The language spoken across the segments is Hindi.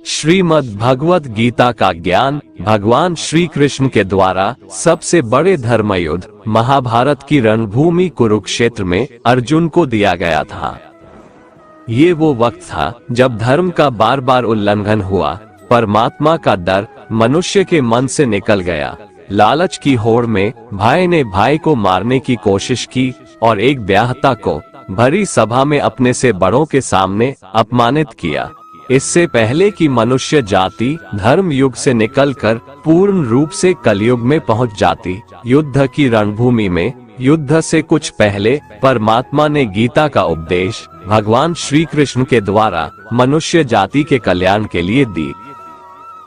श्रीमद् भगवत गीता का ज्ञान भगवान श्री कृष्ण के द्वारा सबसे बड़े धर्म युद्ध महाभारत की रणभूमि कुरुक्षेत्र में अर्जुन को दिया गया था। ये वो वक्त था जब धर्म का बार बार उल्लंघन हुआ, परमात्मा का डर मनुष्य के मन से निकल गया। लालच की होड़ में भाई ने भाई को मारने की कोशिश की और एक ब्याहता को भरी सभा में अपने से बड़ों के सामने अपमानित किया। इससे पहले कि मनुष्य जाति धर्म युग से निकलकर पूर्ण रूप से कलयुग में पहुंच जाती, युद्ध की रणभूमि में युद्ध से कुछ पहले परमात्मा ने गीता का उपदेश भगवान श्री कृष्ण के द्वारा मनुष्य जाति के कल्याण के लिए दी।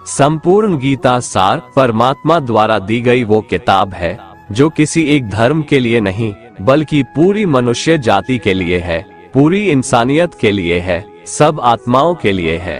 संपूर्ण गीता सार परमात्मा द्वारा दी गई वो किताब है जो किसी एक धर्म के लिए नहीं बल्कि पूरी मनुष्य जाति के लिए है, पूरी इंसानियत के लिए है, सब आत्माओं के लिए है।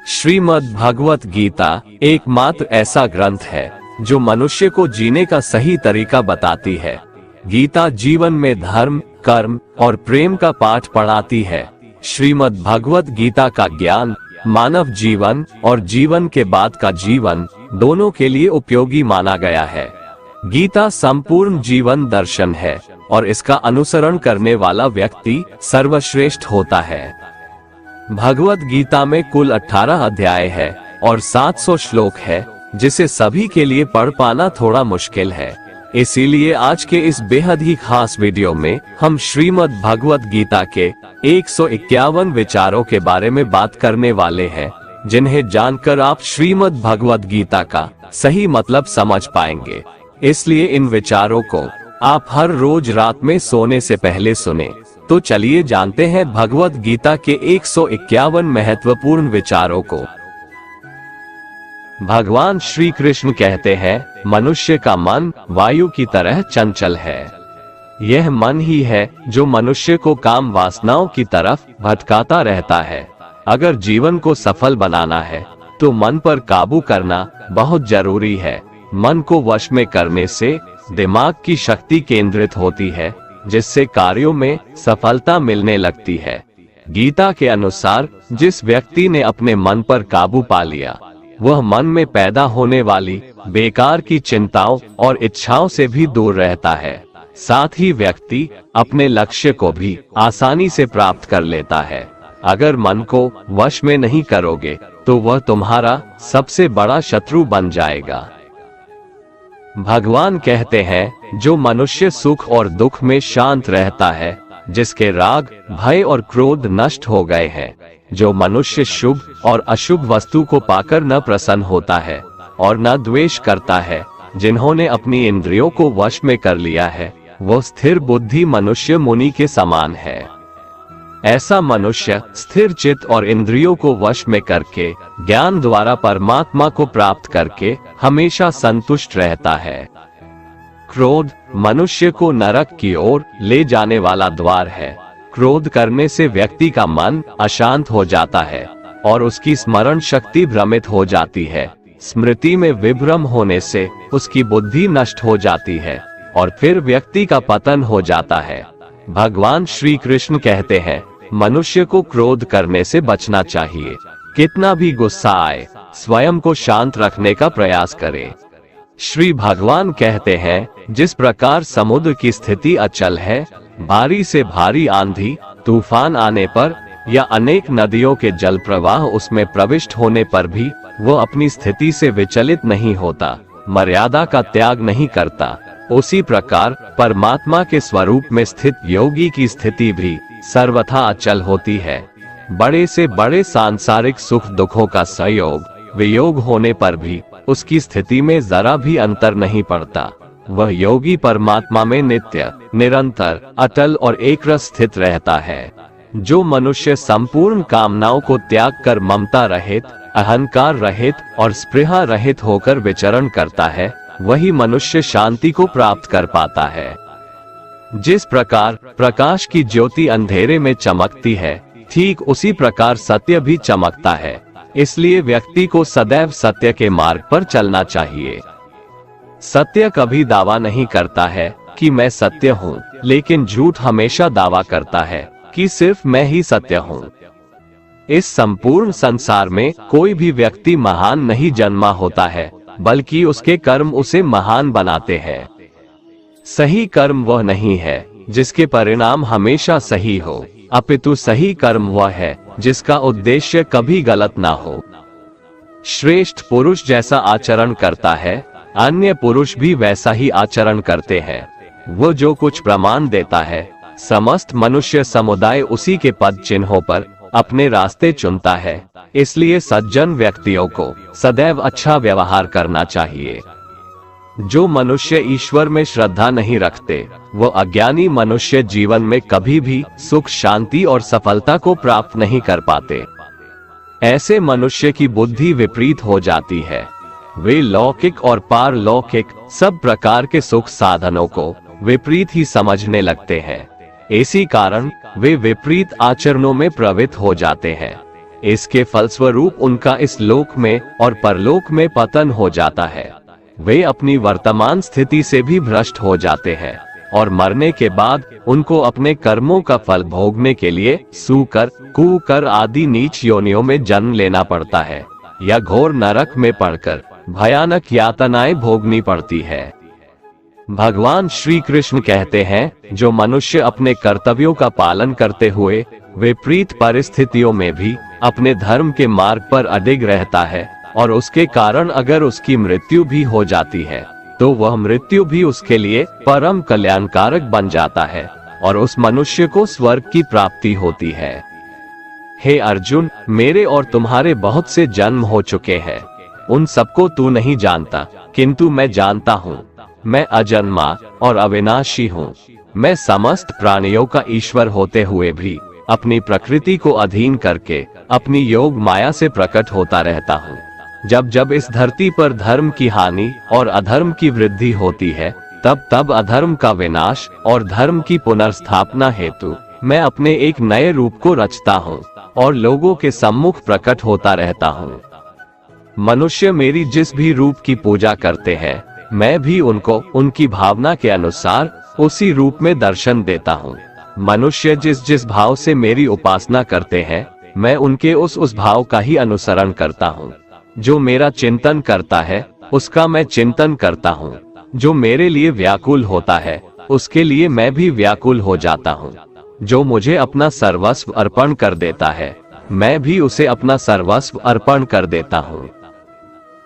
श्रीमद् भगवत गीता एकमात्र ऐसा ग्रंथ है जो मनुष्य को जीने का सही तरीका बताती है। गीता जीवन में धर्म, कर्म और प्रेम का पाठ पढ़ाती है। श्रीमद् भगवत गीता का ज्ञान मानव जीवन और जीवन के बाद का जीवन दोनों के लिए उपयोगी माना गया है। गीता संपूर्ण जीवन दर्शन है और इसका अनुसरण करने वाला व्यक्ति सर्वश्रेष्ठ होता है। भगवत गीता में कुल 18 अध्याय है और 700 श्लोक है, जिसे सभी के लिए पढ़ पाना थोड़ा मुश्किल है। इसीलिए आज के इस बेहद ही खास वीडियो में हम श्रीमद् भगवत गीता के 151 विचारों के बारे में बात करने वाले हैं, जिन्हें जानकर आप श्रीमद् भगवत गीता का सही मतलब समझ पाएंगे। इसलिए इन विचारों को आप हर रोज रात में सोने से पहले सुने। तो चलिए जानते हैं भगवत गीता के 151 महत्वपूर्ण विचारों को। भगवान श्री कृष्ण कहते हैं, मनुष्य का मन वायु की तरह चंचल है। यह मन ही है जो मनुष्य को काम वासनाओं की तरफ भटकाता रहता है। अगर जीवन को सफल बनाना है तो मन पर काबू करना बहुत जरूरी है। मन को वश में करने से दिमाग की शक्ति केंद्रित होती है, जिससे कार्यों में सफलता मिलने लगती है। गीता के अनुसार जिस व्यक्ति ने अपने मन पर काबू पा लिया, वह मन में पैदा होने वाली बेकार की चिंताओं और इच्छाओं से भी दूर रहता है। साथ ही व्यक्ति अपने लक्ष्य को भी आसानी से प्राप्त कर लेता है। अगर मन को वश में नहीं करोगे तो वह तुम्हारा सबसे बड़ा शत्रु बन जाएगा। भगवान कहते हैं, जो मनुष्य सुख और दुख में शांत रहता है, जिसके राग, भय और क्रोध नष्ट हो गए हैं, जो मनुष्य शुभ और अशुभ वस्तु को पाकर न प्रसन्न होता है और न द्वेष करता है, जिन्होंने अपनी इंद्रियों को वश में कर लिया है, वो स्थिर बुद्धि मनुष्य मुनि के समान है। ऐसा मनुष्य स्थिर चित्त और इंद्रियों को वश में करके ज्ञान द्वारा परमात्मा को प्राप्त करके हमेशा संतुष्ट रहता है। क्रोध मनुष्य को नरक की ओर ले जाने वाला द्वार है। क्रोध करने से व्यक्ति का मन अशांत हो जाता है और उसकी स्मरण शक्ति भ्रमित हो जाती है। स्मृति में विभ्रम होने से उसकी बुद्धि नष्ट हो जाती है और फिर व्यक्ति का पतन हो जाता है। भगवान श्री कृष्ण कहते हैं, मनुष्य को क्रोध करने से बचना चाहिए। कितना भी गुस्सा आए, स्वयं को शांत रखने का प्रयास करे। श्री भगवान कहते हैं, जिस प्रकार समुद्र की स्थिति अचल है, भारी से भारी आंधी तूफान आने पर या अनेक नदियों के जल प्रवाह उसमें प्रविष्ट होने पर भी वो अपनी स्थिति से विचलित नहीं होता, मर्यादा का त्याग नहीं करता, उसी प्रकार परमात्मा के स्वरूप में स्थित योगी की स्थिति भी सर्वथा अचल होती है। बड़े से बड़े सांसारिक सुख दुखों का संयोग वियोग होने पर भी उसकी स्थिति में जरा भी अंतर नहीं पड़ता। वह योगी परमात्मा में नित्य, निरंतर, अटल और एकरस स्थित रहता है। जो मनुष्य संपूर्ण कामनाओं को त्याग कर ममता रहित, अहंकार रहित और स्पृहा रहित होकर विचरण करता है, वही मनुष्य शांति को प्राप्त कर पाता है। जिस प्रकार प्रकाश की ज्योति अंधेरे में चमकती है, ठीक उसी प्रकार सत्य भी चमकता है। इसलिए व्यक्ति को सदैव सत्य के मार्ग पर चलना चाहिए। सत्य कभी दावा नहीं करता है कि मैं सत्य हूँ, लेकिन झूठ हमेशा दावा करता है कि सिर्फ मैं ही सत्य हूँ। इस संपूर्ण संसार में कोई भी व्यक्ति महान नहीं जन्मा होता है, बल्कि उसके कर्म उसे महान बनाते हैं। सही कर्म वह नहीं है जिसके परिणाम हमेशा सही हो, अपितु सही कर्म वह है जिसका उद्देश्य कभी गलत ना हो। श्रेष्ठ पुरुष जैसा आचरण करता है, अन्य पुरुष भी वैसा ही आचरण करते हैं। वो जो कुछ प्रमाण देता है, समस्त मनुष्य समुदाय उसी के पद चिन्हों पर अपने रास्ते चुनता है। इसलिए सज्जन व्यक्तियों को सदैव अच्छा व्यवहार करना चाहिए। जो मनुष्य ईश्वर में श्रद्धा नहीं रखते, वो अज्ञानी मनुष्य जीवन में कभी भी सुख, शांति और सफलता को प्राप्त नहीं कर पाते। ऐसे मनुष्य की बुद्धि विपरीत हो जाती है। वे लौकिक और पारलौकिक सब प्रकार के सुख साधनों को विपरीत ही समझने लगते हैं। इसी कारण वे विपरीत आचरणों में प्रवृत्त हो जाते हैं। इसके फलस्वरूप उनका इस लोक में और परलोक में पतन हो जाता है। वे अपनी वर्तमान स्थिति से भी भ्रष्ट हो जाते हैं और मरने के बाद उनको अपने कर्मों का फल भोगने के लिए सूकर, कुकर आदि नीच योनियों में जन्म लेना पड़ता है या घोर नरक में पड़कर भयानक यातनाएं भोगनी पड़ती है। भगवान श्री कृष्ण कहते हैं, जो मनुष्य अपने कर्तव्यों का पालन करते हुए विपरीत परिस्थितियों में भी अपने धर्म के मार्ग पर अडिग रहता है और उसके कारण अगर उसकी मृत्यु भी हो जाती है, तो वह मृत्यु भी उसके लिए परम कल्याणकारक बन जाता है और उस मनुष्य को स्वर्ग की प्राप्ति होती है। हे अर्जुन, मेरे और तुम्हारे बहुत से जन्म हो चुके हैं। उन सबको तू नहीं जानता, किंतु मैं जानता हूँ। मैं अजन्मा और अविनाशी हूँ। मैं समस्त प्राणियों का ईश्वर होते हुए भी अपनी प्रकृति को अधीन करके अपनी योग माया से प्रकट होता रहता हूँ। जब जब इस धरती पर धर्म की हानि और अधर्म की वृद्धि होती है, तब तब अधर्म का विनाश और धर्म की पुनर्स्थापना हेतु मैं अपने एक नए रूप को रचता हूँ और लोगों के सम्मुख प्रकट होता रहता हूँ। मनुष्य मेरी जिस भी रूप की पूजा करते हैं, मैं भी उनको उनकी भावना के अनुसार उसी रूप में दर्शन देता हूँ। मनुष्य जिस जिस भाव से मेरी उपासना करते हैं, मैं उनके उस भाव का ही अनुसरण करता हूँ। जो मेरा चिंतन करता है, उसका मैं चिंतन करता हूँ। जो मेरे लिए व्याकुल होता है, उसके लिए मैं भी व्याकुल हो जाता हूँ। जो मुझे अपना सर्वस्व अर्पण कर देता है, मैं भी उसे अपना सर्वस्व अर्पण कर देता हूँ।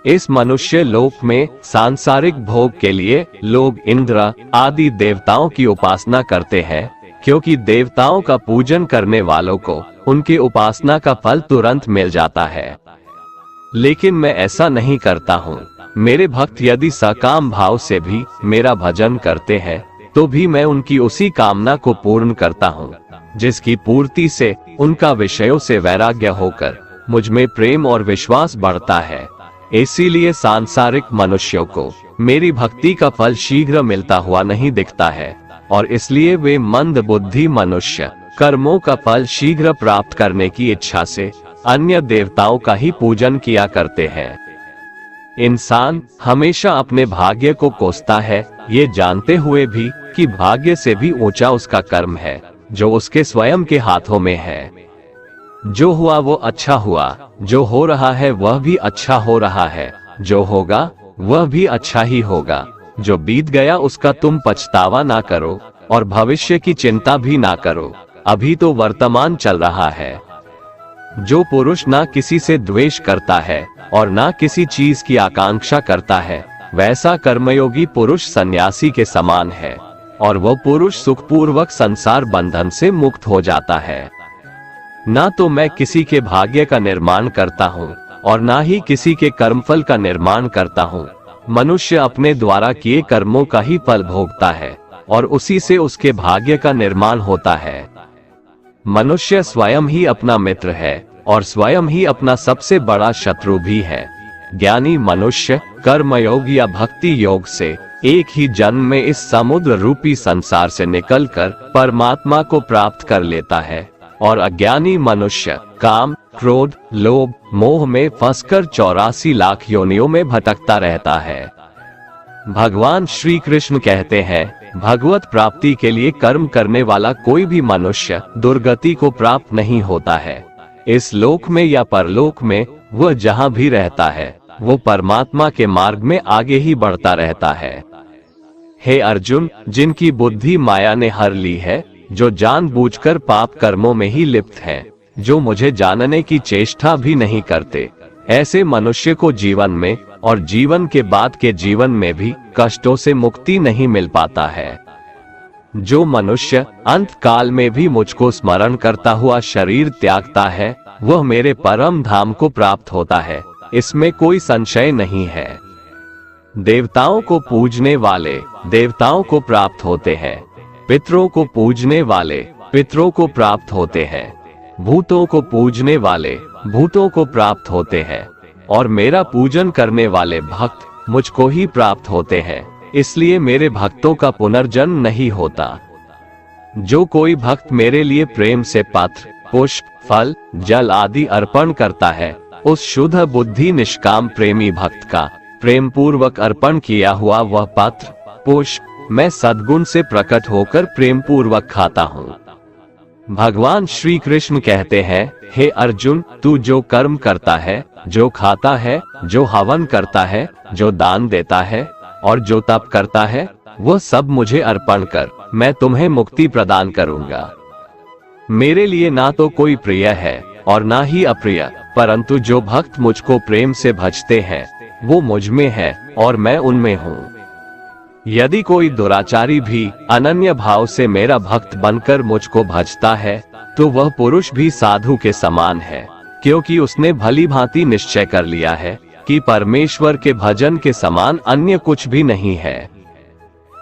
इस मनुष्य लोक में सांसारिक भोग के लिए लोग इंद्र आदि देवताओं की उपासना करते हैं, क्योंकि देवताओं का पूजन करने वालों को उनकी उपासना का फल तुरंत मिल जाता है। लेकिन मैं ऐसा नहीं करता हूँ। मेरे भक्त यदि सकाम भाव से भी मेरा भजन करते हैं, तो भी मैं उनकी उसी कामना को पूर्ण करता हूँ, जिसकी पूर्ति से उनका विषयों से वैराग्य होकर मुझ में प्रेम और विश्वास बढ़ता है। इसीलिए सांसारिक मनुष्यों को मेरी भक्ति का फल शीघ्र मिलता हुआ नहीं दिखता है और इसलिए वे मंद बुद्धि मनुष्य कर्मों का फल शीघ्र प्राप्त करने की इच्छा से अन्य देवताओं का ही पूजन किया करते हैं। इंसान हमेशा अपने भाग्य को कोसता है, ये जानते हुए भी कि भाग्य से भी ऊंचा उसका कर्म है जो उसके स्वयं के हाथों में है। जो हुआ वो अच्छा हुआ, जो हो रहा है वह भी अच्छा हो रहा है, जो होगा वह भी अच्छा ही होगा। जो बीत गया उसका तुम पछतावा ना करो और भविष्य की चिंता भी ना करो, अभी तो वर्तमान चल रहा है। जो पुरुष ना किसी से द्वेष करता है और ना किसी चीज की आकांक्षा करता है, वैसा कर्मयोगी पुरुष सन्यासी के समान है और वह पुरुष सुखपूर्वक संसार बंधन से मुक्त हो जाता है। ना तो मैं किसी के भाग्य का निर्माण करता हूँ और ना ही किसी के कर्मफल का निर्माण करता हूँ। मनुष्य अपने द्वारा किए कर्मों का ही फल भोगता है और उसी से उसके भाग्य का निर्माण होता है। मनुष्य स्वयं ही अपना मित्र है और स्वयं ही अपना सबसे बड़ा शत्रु भी है। ज्ञानी मनुष्य कर्मयोग या भक्ति योग से एक ही जन्म में इस समुद्र रूपी संसार से निकलकर परमात्मा को प्राप्त कर लेता है और अज्ञानी मनुष्य काम, क्रोध, लोभ, मोह में फंसकर 84 लाख योनियों में भटकता रहता है। भगवान श्री कृष्ण कहते हैं, भगवत प्राप्ति के लिए कर्म करने वाला कोई भी मनुष्य दुर्गति को प्राप्त नहीं होता है। इस लोक में या परलोक में, वह जहाँ भी रहता है वो परमात्मा के मार्ग में आगे ही बढ़ता रहता है। हे अर्जुन, जिनकी बुद्धि माया ने हर ली है, जो जानबूझकर पाप कर्मों में ही लिप्त हैं, जो मुझे जानने की चेष्टा भी नहीं करते, ऐसे मनुष्य को जीवन में और जीवन के बाद के जीवन में भी कष्टों से मुक्ति नहीं मिल पाता है। जो मनुष्य अंत काल में भी मुझको स्मरण करता हुआ शरीर त्यागता है, वह मेरे परम धाम को प्राप्त होता है, इसमें कोई संशय नहीं है। देवताओं को पूजने वाले देवताओं को प्राप्त होते हैं, पितरों को पूजने वाले पितरों को प्राप्त होते हैं, भूतों को पूजने वाले भूतों को प्राप्त होते हैं, और मेरा पूजन करने वाले भक्त मुझको ही प्राप्त होते हैं, इसलिए मेरे भक्तों का पुनर्जन्म नहीं होता। जो कोई भक्त मेरे लिए प्रेम से पत्र, पुष्प, फल, जल आदि अर्पण करता है, उस शुद्ध बुद्धि निष्काम प्रेमी भक्त का प्रेम पूर्वक अर्पण किया हुआ वह पत्र, पुष्प मैं सद्गुण से प्रकट होकर प्रेम पूर्वक खाता हूँ। भगवान श्री कृष्ण कहते हैं, हे अर्जुन, तू जो कर्म करता है, जो खाता है, जो हवन करता है, जो दान देता है और जो तप करता है, वह सब मुझे अर्पण कर, मैं तुम्हें मुक्ति प्रदान करूंगा। मेरे लिए ना तो कोई प्रिय है और ना ही अप्रिय, परंतु जो भक्त मुझको प्रेम से भजते हैं वो मुझ में है और मैं उनमें हूँ। यदि कोई दुराचारी भी अनन्य भाव से मेरा भक्त बनकर मुझको भजता है, तो वह पुरुष भी साधु के समान है, क्योंकि उसने भली भांति निश्चय कर लिया है कि परमेश्वर के भजन के समान अन्य कुछ भी नहीं है।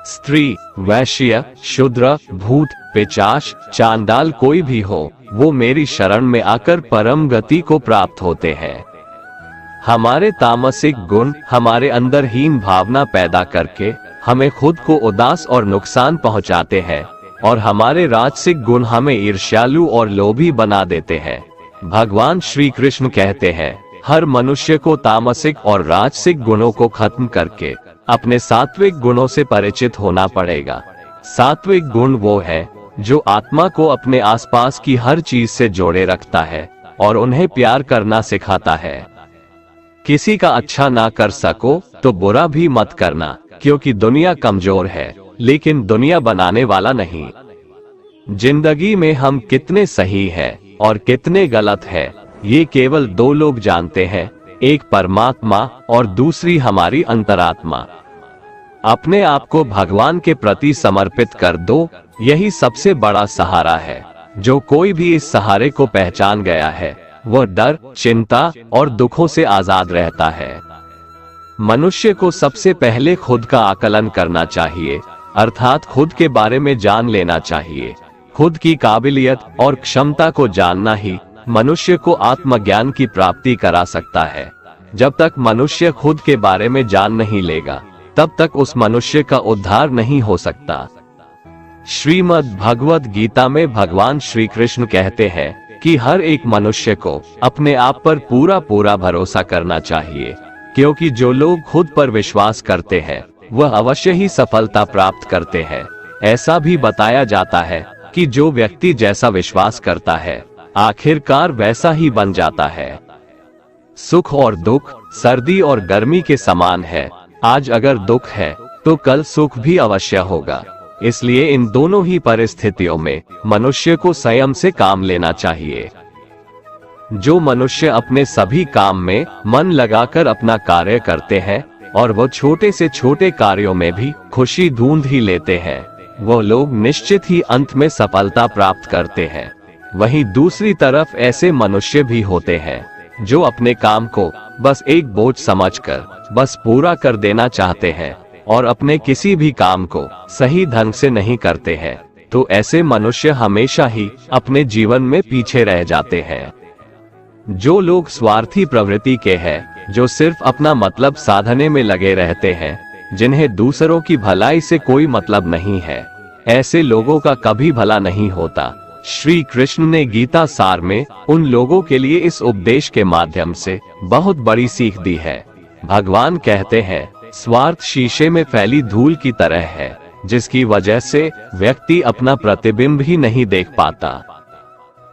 स्त्री, वैश्य, शूद्र, भूत, पिशाच, चांडाल कोई भी हो, वो मेरी शरण में आकर परम गति को प्राप्त होते हैं। हमारे तामसिक गुण हमारे अंदर हीन भावना पैदा करके हमें खुद को उदास और नुकसान पहुंचाते हैं, और हमारे राजसिक गुण हमें ईर्ष्यालु और लोभी बना देते हैं। भगवान श्री कृष्ण कहते हैं, हर मनुष्य को तामसिक और राजसिक गुणों को खत्म करके अपने सात्विक गुणों से परिचित होना पड़ेगा। सात्विक गुण वो है जो आत्मा को अपने आसपास की हर चीज से जोड़े रखता है और उन्हें प्यार करना सिखाता है। किसी का अच्छा ना कर सको तो बुरा भी मत करना, क्योंकि दुनिया कमजोर है लेकिन दुनिया बनाने वाला नहीं। जिंदगी में हम कितने सही हैं और कितने गलत हैं, ये केवल दो लोग जानते हैं, एक परमात्मा और दूसरी हमारी अंतरात्मा। अपने आप को भगवान के प्रति समर्पित कर दो, यही सबसे बड़ा सहारा है। जो कोई भी इस सहारे को पहचान गया है, वह डर, चिंता और दुखों से आजाद रहता है। मनुष्य को सबसे पहले खुद का आकलन करना चाहिए, अर्थात खुद के बारे में जान लेना चाहिए। खुद की काबिलियत और क्षमता को जानना ही मनुष्य को आत्मज्ञान की प्राप्ति करा सकता है। जब तक मनुष्य खुद के बारे में जान नहीं लेगा, तब तक उस मनुष्य का उद्धार नहीं हो सकता। श्रीमद् भगवद गीता में भगवान श्री कृष्ण कहते हैं कि हर एक मनुष्य को अपने आप पर पूरा पूरा भरोसा करना चाहिए, क्योंकि जो लोग खुद पर विश्वास करते हैं वह अवश्य ही सफलता प्राप्त करते हैं। ऐसा भी बताया जाता है कि जो व्यक्ति जैसा विश्वास करता है, आखिरकार वैसा ही बन जाता है। सुख और दुख सर्दी और गर्मी के समान है। आज अगर दुख है तो कल सुख भी अवश्य होगा। इसलिए इन दोनों ही परिस्थितियों में मनुष्य को संयम से काम लेना चाहिए। जो मनुष्य अपने सभी काम में मन लगाकर अपना कार्य करते हैं और वो छोटे से छोटे कार्यों में भी खुशी ढूंढ ही लेते हैं, वो लोग निश्चित ही अंत में सफलता प्राप्त करते हैं। वहीं दूसरी तरफ ऐसे मनुष्य भी होते हैं जो अपने काम को बस एक बोझ समझकर बस पूरा कर देना चाहते हैं और अपने किसी भी काम को सही ढंग से नहीं करते हैं। तो ऐसे मनुष्य हमेशा ही अपने जीवन में पीछे रह जाते हैं। जो लोग स्वार्थी प्रवृत्ति के हैं, जो सिर्फ अपना मतलब साधने में लगे रहते हैं, जिन्हें दूसरों की भलाई से कोई मतलब नहीं है, ऐसे लोगों का कभी भला नहीं होता। श्री कृष्ण ने गीता सार में उन लोगों के लिए इस उपदेश के माध्यम से बहुत बड़ी सीख दी है। भगवान कहते हैं, स्वार्थ शीशे में फैली धूल की तरह है, जिसकी वजह से व्यक्ति अपना प्रतिबिंब ही नहीं देख पाता।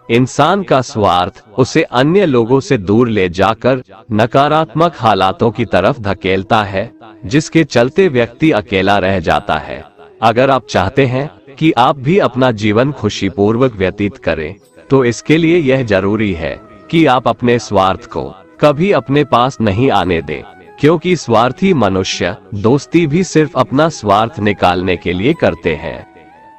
इंसान का स्वार्थ उसे अन्य लोगों से दूर ले जाकर नकारात्मक हालातों की तरफ धकेलता है, जिसके चलते व्यक्ति अकेला रह जाता है। अगर आप चाहते हैं कि आप भी अपना जीवन खुशीपूर्वक व्यतीत करें, तो इसके लिए यह जरूरी है कि आप अपने स्वार्थ को कभी अपने पास नहीं आने दें, क्योंकि स्वार्थी मनुष्य दोस्ती भी सिर्फ अपना स्वार्थ निकालने के लिए करते हैं।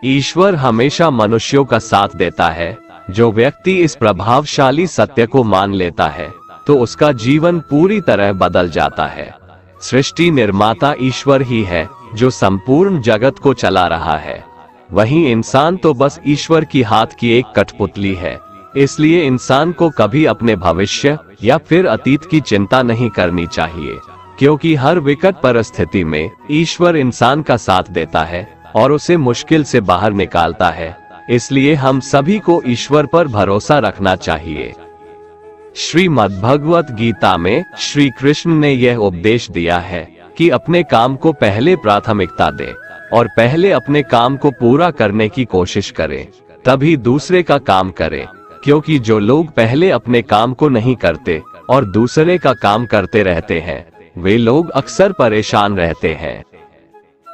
ईश्वर हमेशा मनुष्यों का साथ देता है। जो व्यक्ति इस प्रभावशाली सत्य को मान लेता है, तो उसका जीवन पूरी तरह बदल जाता है। सृष्टि निर्माता ईश्वर ही है जो संपूर्ण जगत को चला रहा है। वहीं इंसान तो बस ईश्वर की हाथ की एक कठपुतली है। इसलिए इंसान को कभी अपने भविष्य या फिर अतीत की चिंता नहीं करनी चाहिए, क्योंकि हर विकट परिस्थिति में ईश्वर इंसान का साथ देता है और उसे मुश्किल से बाहर निकालता है। इसलिए हम सभी को ईश्वर पर भरोसा रखना चाहिए। श्रीमद् भगवत गीता में श्री कृष्ण ने यह उपदेश दिया है कि अपने काम को पहले प्राथमिकता दें और पहले अपने काम को पूरा करने की कोशिश करें, तभी दूसरे का काम करें। क्योंकि जो लोग पहले अपने काम को नहीं करते और दूसरे का काम करते रहते हैं, वे लोग अक्सर परेशान रहते हैं।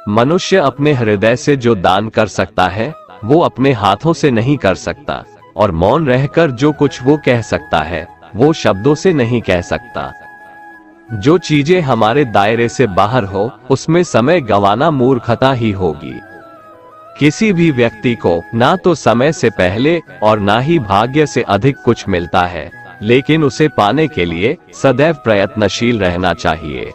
मनुष्य अपने हृदय से जो दान कर सकता है, वो अपने हाथों से नहीं कर सकता, और मौन रहकर जो कुछ वो कह सकता है, वो शब्दों से नहीं कह सकता। जो चीजें हमारे दायरे से बाहर हो, उसमें समय गंवाना मूर्खता ही होगी। किसी भी व्यक्ति को ना तो समय से पहले और ना ही भाग्य से अधिक कुछ मिलता है, लेकिन उसे पाने के लिए सदैव प्रयत्नशील रहना चाहिए।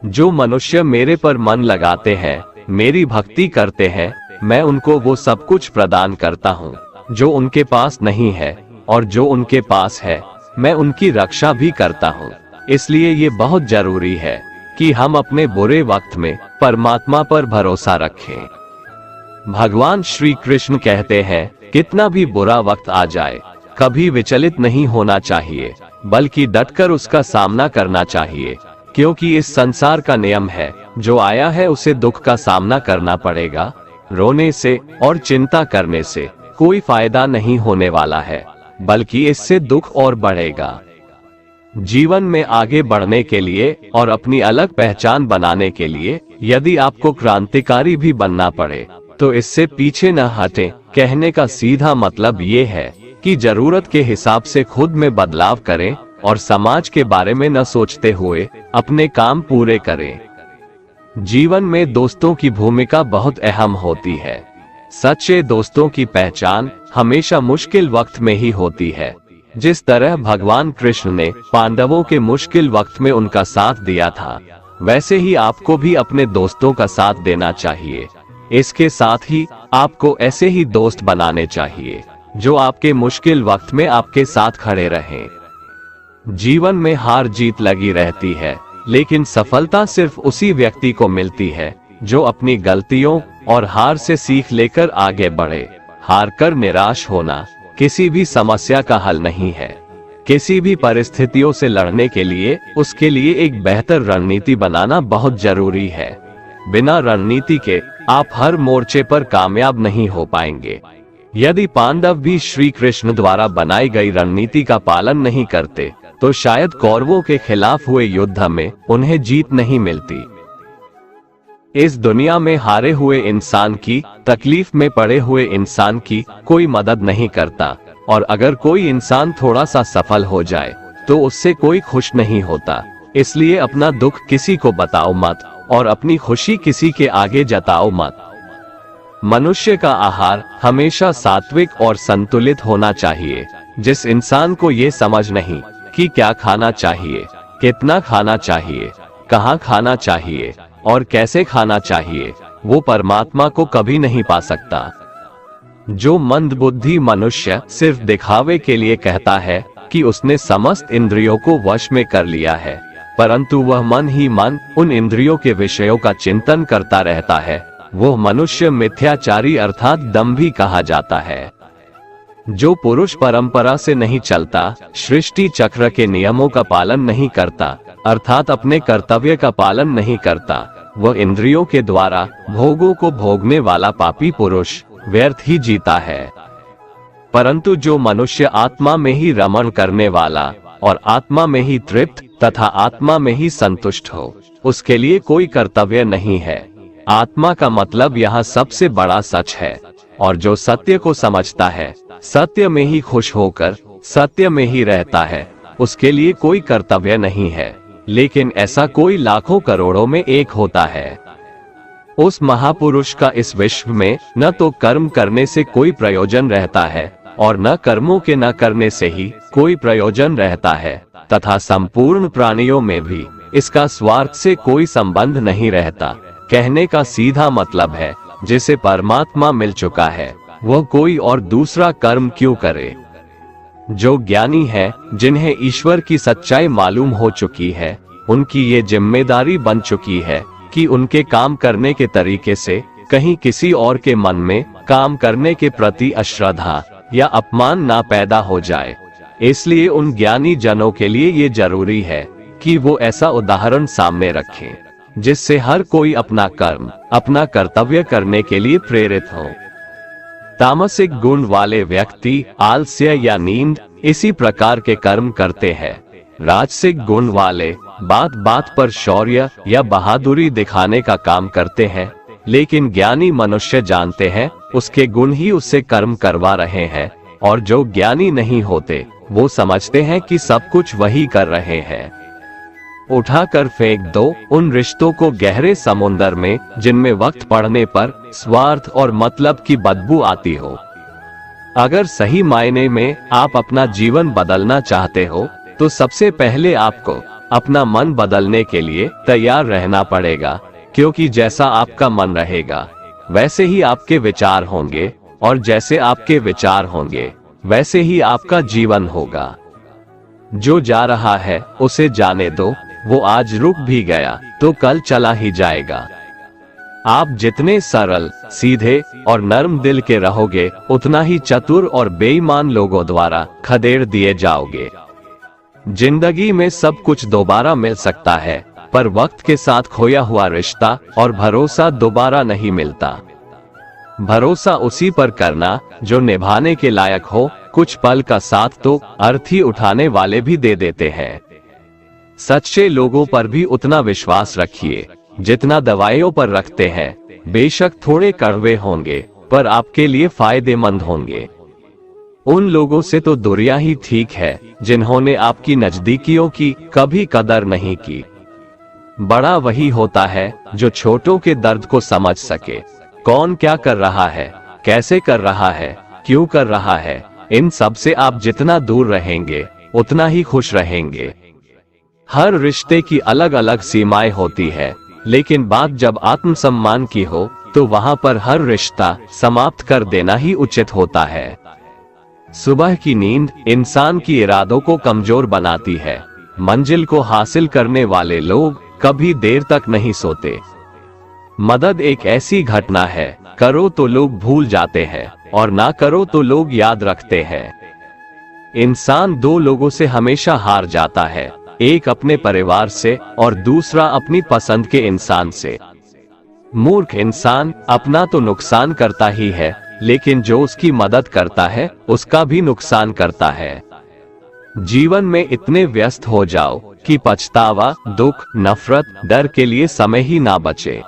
जो मनुष्य मेरे पर मन लगाते हैं, मेरी भक्ति करते हैं, मैं उनको वो सब कुछ प्रदान करता हूँ जो उनके पास नहीं है, और जो उनके पास है, मैं उनकी रक्षा भी करता हूँ। इसलिए ये बहुत जरूरी है कि हम अपने बुरे वक्त में परमात्मा पर भरोसा रखें। भगवान श्री कृष्ण कहते हैं, कितना भी बुरा वक्त आ जाए, कभी विचलित नहीं होना चाहिए, बल्कि डटकर उसका सामना करना चाहिए। क्योंकि इस संसार का नियम है, जो आया है उसे दुख का सामना करना पड़ेगा। रोने से और चिंता करने से कोई फायदा नहीं होने वाला है, बल्कि इससे दुख और बढ़ेगा। जीवन में आगे बढ़ने के लिए और अपनी अलग पहचान बनाने के लिए यदि आपको क्रांतिकारी भी बनना पड़े, तो इससे पीछे न हटें। कहने का सीधा मतलब ये है कि जरूरत के हिसाब से खुद में बदलाव करें और समाज के बारे में न सोचते हुए अपने काम पूरे करें। जीवन में दोस्तों की भूमिका बहुत अहम होती है। सच्चे दोस्तों की पहचान हमेशा मुश्किल वक्त में ही होती है। जिस तरह भगवान कृष्ण ने पांडवों के मुश्किल वक्त में उनका साथ दिया था, वैसे ही आपको भी अपने दोस्तों का साथ देना चाहिए। इसके साथ ही आपको ऐसे ही दोस्त बनाने चाहिए जो आपके मुश्किल वक्त में आपके साथ खड़े रहें। जीवन में हार जीत लगी रहती है, लेकिन सफलता सिर्फ उसी व्यक्ति को मिलती है जो अपनी गलतियों और हार से सीख लेकर आगे बढ़े। हार कर निराश होना किसी भी समस्या का हल नहीं है। किसी भी परिस्थितियों से लड़ने के लिए उसके लिए एक बेहतर रणनीति बनाना बहुत जरूरी है। बिना रणनीति के आप हर मोर्चे पर कामयाब नहीं हो पाएंगे। यदि पांडव भी श्री कृष्ण द्वारा बनाई गई रणनीति का पालन नहीं करते, तो शायद कौरवों के खिलाफ हुए युद्ध में उन्हें जीत नहीं मिलती। इस दुनिया में हारे हुए इंसान की, तकलीफ में पड़े हुए इंसान की कोई मदद नहीं करता, और अगर कोई इंसान थोड़ा सा सफल हो जाए तो उससे कोई खुश नहीं होता। इसलिए अपना दुख किसी को बताओ मत और अपनी खुशी किसी के आगे जताओ मत। मनुष्य का आहार हमेशा सात्विक और संतुलित होना चाहिए। जिस इंसान को ये समझ नहीं कि क्या खाना चाहिए, कितना खाना चाहिए, कहाँ खाना चाहिए और कैसे खाना चाहिए, वो परमात्मा को कभी नहीं पा सकता। जो मंदबुद्धि मनुष्य सिर्फ दिखावे के लिए कहता है कि उसने समस्त इंद्रियों को वश में कर लिया है, परंतु वह मन ही मन उन इंद्रियों के विषयों का चिंतन करता रहता है, वो मनुष्य मिथ्याचारी अर्थात दंभी कहा जाता है। जो पुरुष परंपरा से नहीं चलता, सृष्टि चक्र के नियमों का पालन नहीं करता, अर्थात अपने कर्तव्य का पालन नहीं करता, वह इंद्रियों के द्वारा भोगों को भोगने वाला पापी पुरुष व्यर्थ ही जीता है। परंतु जो मनुष्य आत्मा में ही रमण करने वाला और आत्मा में ही तृप्त तथा आत्मा में ही संतुष्ट हो, उसके लिए कोई कर्तव्य नहीं है। आत्मा का मतलब यहाँ सबसे बड़ा सच है, और जो सत्य को समझता है, सत्य में ही खुश होकर सत्य में ही रहता है, उसके लिए कोई कर्तव्य नहीं है। लेकिन ऐसा कोई लाखों करोड़ों में एक होता है। उस महापुरुष का इस विश्व में न तो कर्म करने से कोई प्रयोजन रहता है और न कर्मों के न करने से ही कोई प्रयोजन रहता है, तथा संपूर्ण प्राणियों में भी इसका स्वार्थ से कोई संबंध नहीं रहता। कहने का सीधा मतलब है, जिसे परमात्मा मिल चुका है वह कोई और दूसरा कर्म क्यों करे। जो ज्ञानी है, जिन्हें ईश्वर की सच्चाई मालूम हो चुकी है, उनकी ये जिम्मेदारी बन चुकी है कि उनके काम करने के तरीके से कहीं किसी और के मन में काम करने के प्रति अश्रद्धा या अपमान ना पैदा हो जाए। इसलिए उन ज्ञानी जनों के लिए ये जरूरी है कि वो ऐसा उदाहरण सामने रखें, जिससे हर कोई अपना कर्म, अपना कर्तव्य करने के लिए प्रेरित हो। तामसिक गुण वाले व्यक्ति आलस्य या नींद इसी प्रकार के कर्म करते हैं। राजसिक गुण वाले बात बात पर शौर्य या बहादुरी दिखाने का काम करते हैं, लेकिन ज्ञानी मनुष्य जानते हैं उसके गुण ही उससे कर्म करवा रहे हैं, और जो ज्ञानी नहीं होते वो समझते हैं कि सब कुछ वही कर रहे हैं। उठाकर फेंक दो उन रिश्तों को गहरे समुंदर में, जिनमें वक्त पड़ने पर स्वार्थ और मतलब की बदबू आती हो। अगर सही मायने में आप अपना जीवन बदलना चाहते हो, तो सबसे पहले आपको अपना मन बदलने के लिए तैयार रहना पड़ेगा, क्योंकि जैसा आपका मन रहेगा वैसे ही आपके विचार होंगे, और जैसे आपके विचार होंगे वैसे ही आपका जीवन होगा। जो जा रहा है उसे जाने दो, वो आज रुक भी गया तो कल चला ही जाएगा। आप जितने सरल, सीधे और नर्म दिल के रहोगे, उतना ही चतुर और बेईमान लोगों द्वारा खदेड़ दिए जाओगे। जिंदगी में सब कुछ दोबारा मिल सकता है, पर वक्त के साथ खोया हुआ रिश्ता और भरोसा दोबारा नहीं मिलता। भरोसा उसी पर करना जो निभाने के लायक हो। कुछ पल का साथ तो अर्थी उठाने वाले भी दे देते हैं। सच्चे लोगों पर भी उतना विश्वास रखिए जितना दवाइयों पर रखते हैं। बेशक थोड़े कड़वे होंगे, पर आपके लिए फायदेमंद होंगे। उन लोगों से तो दूरियां ही ठीक है जिन्होंने आपकी नजदीकियों की कभी कदर नहीं की। बड़ा वही होता है जो छोटों के दर्द को समझ सके। कौन क्या कर रहा है, कैसे कर रहा है, क्यों कर रहा है, इन सब से आप जितना दूर रहेंगे उतना ही खुश रहेंगे। हर रिश्ते की अलग अलग सीमाएं होती है, लेकिन बात जब आत्मसम्मान की हो तो वहां पर हर रिश्ता समाप्त कर देना ही उचित होता है। सुबह की नींद इंसान की इरादों को कमजोर बनाती है। मंजिल को हासिल करने वाले लोग कभी देर तक नहीं सोते। मदद एक ऐसी घटना है, करो तो लोग भूल जाते हैं और ना करो तो लोग याद रखते हैं। इंसान दो लोगों से हमेशा हार जाता है, एक अपने परिवार से और दूसरा अपनी पसंद के इंसान से। मूर्ख इंसान अपना तो नुकसान करता ही है, लेकिन जो उसकी मदद करता है उसका भी नुकसान करता है। जीवन में इतने व्यस्त हो जाओ कि पछतावा, दुख, नफरत, डर के लिए समय ही ना बचे।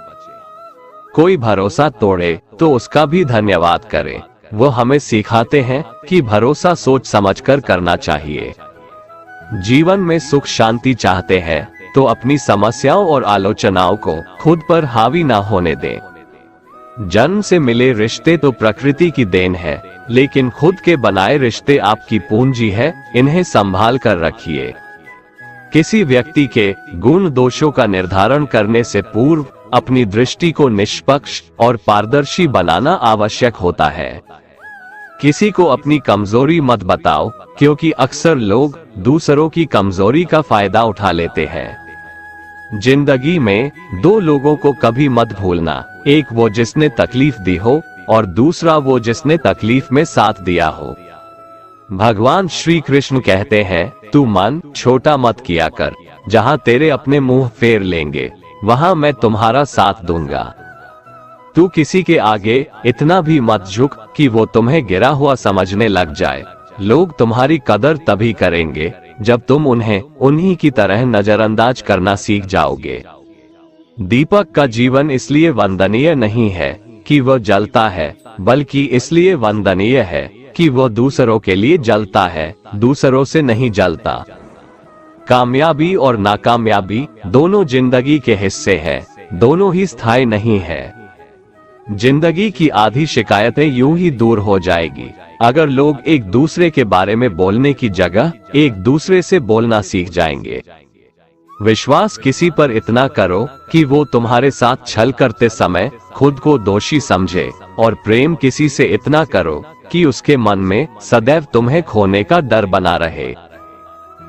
कोई भरोसा तोड़े तो उसका भी धन्यवाद करे। वो हमें सिखाते हैं कि भरोसा सोच समझकर करना चाहिए। जीवन में सुख शांति चाहते हैं तो अपनी समस्याओं और आलोचनाओं को खुद पर हावी ना होने दें। जन्म से मिले रिश्ते तो प्रकृति की देन है, लेकिन खुद के बनाए रिश्ते आपकी पूंजी है, इन्हें संभाल कर रखिए। किसी व्यक्ति के गुण दोषों का निर्धारण करने से पूर्व अपनी दृष्टि को निष्पक्ष और पारदर्शी बनाना आवश्यक होता है। किसी को अपनी कमजोरी मत बताओ, क्योंकि अक्सर लोग दूसरों की कमजोरी का फायदा उठा लेते हैं। जिंदगी में दो लोगों को कभी मत भूलना, एक वो जिसने तकलीफ दी हो और दूसरा वो जिसने तकलीफ में साथ दिया हो। भगवान श्री कृष्ण कहते हैं, तू मन छोटा मत किया कर, जहां तेरे अपने मुंह फेर लेंगे वहां मैं तुम्हारा साथ दूंगा। तू किसी के आगे इतना भी मत झुक कि वो तुम्हें गिरा हुआ समझने लग जाए। लोग तुम्हारी कदर तभी करेंगे जब तुम उन्हें उन्हीं की तरह नजरअंदाज करना सीख जाओगे। दीपक का जीवन इसलिए वंदनीय नहीं है कि वह जलता है, बल्कि इसलिए वंदनीय है कि वह दूसरों के लिए जलता है, दूसरों से नहीं जलता। कामयाबी और नाकामयाबी दोनों जिंदगी के हिस्से हैं, दोनों ही स्थायी नहीं है। जिंदगी की आधी शिकायतें यूं ही दूर हो जाएगी अगर लोग एक दूसरे के बारे में बोलने की जगह एक दूसरे से बोलना सीख जाएंगे। विश्वास किसी पर इतना करो कि वो तुम्हारे साथ छल करते समय खुद को दोषी समझे, और प्रेम किसी से इतना करो कि उसके मन में सदैव तुम्हें खोने का डर बना रहे।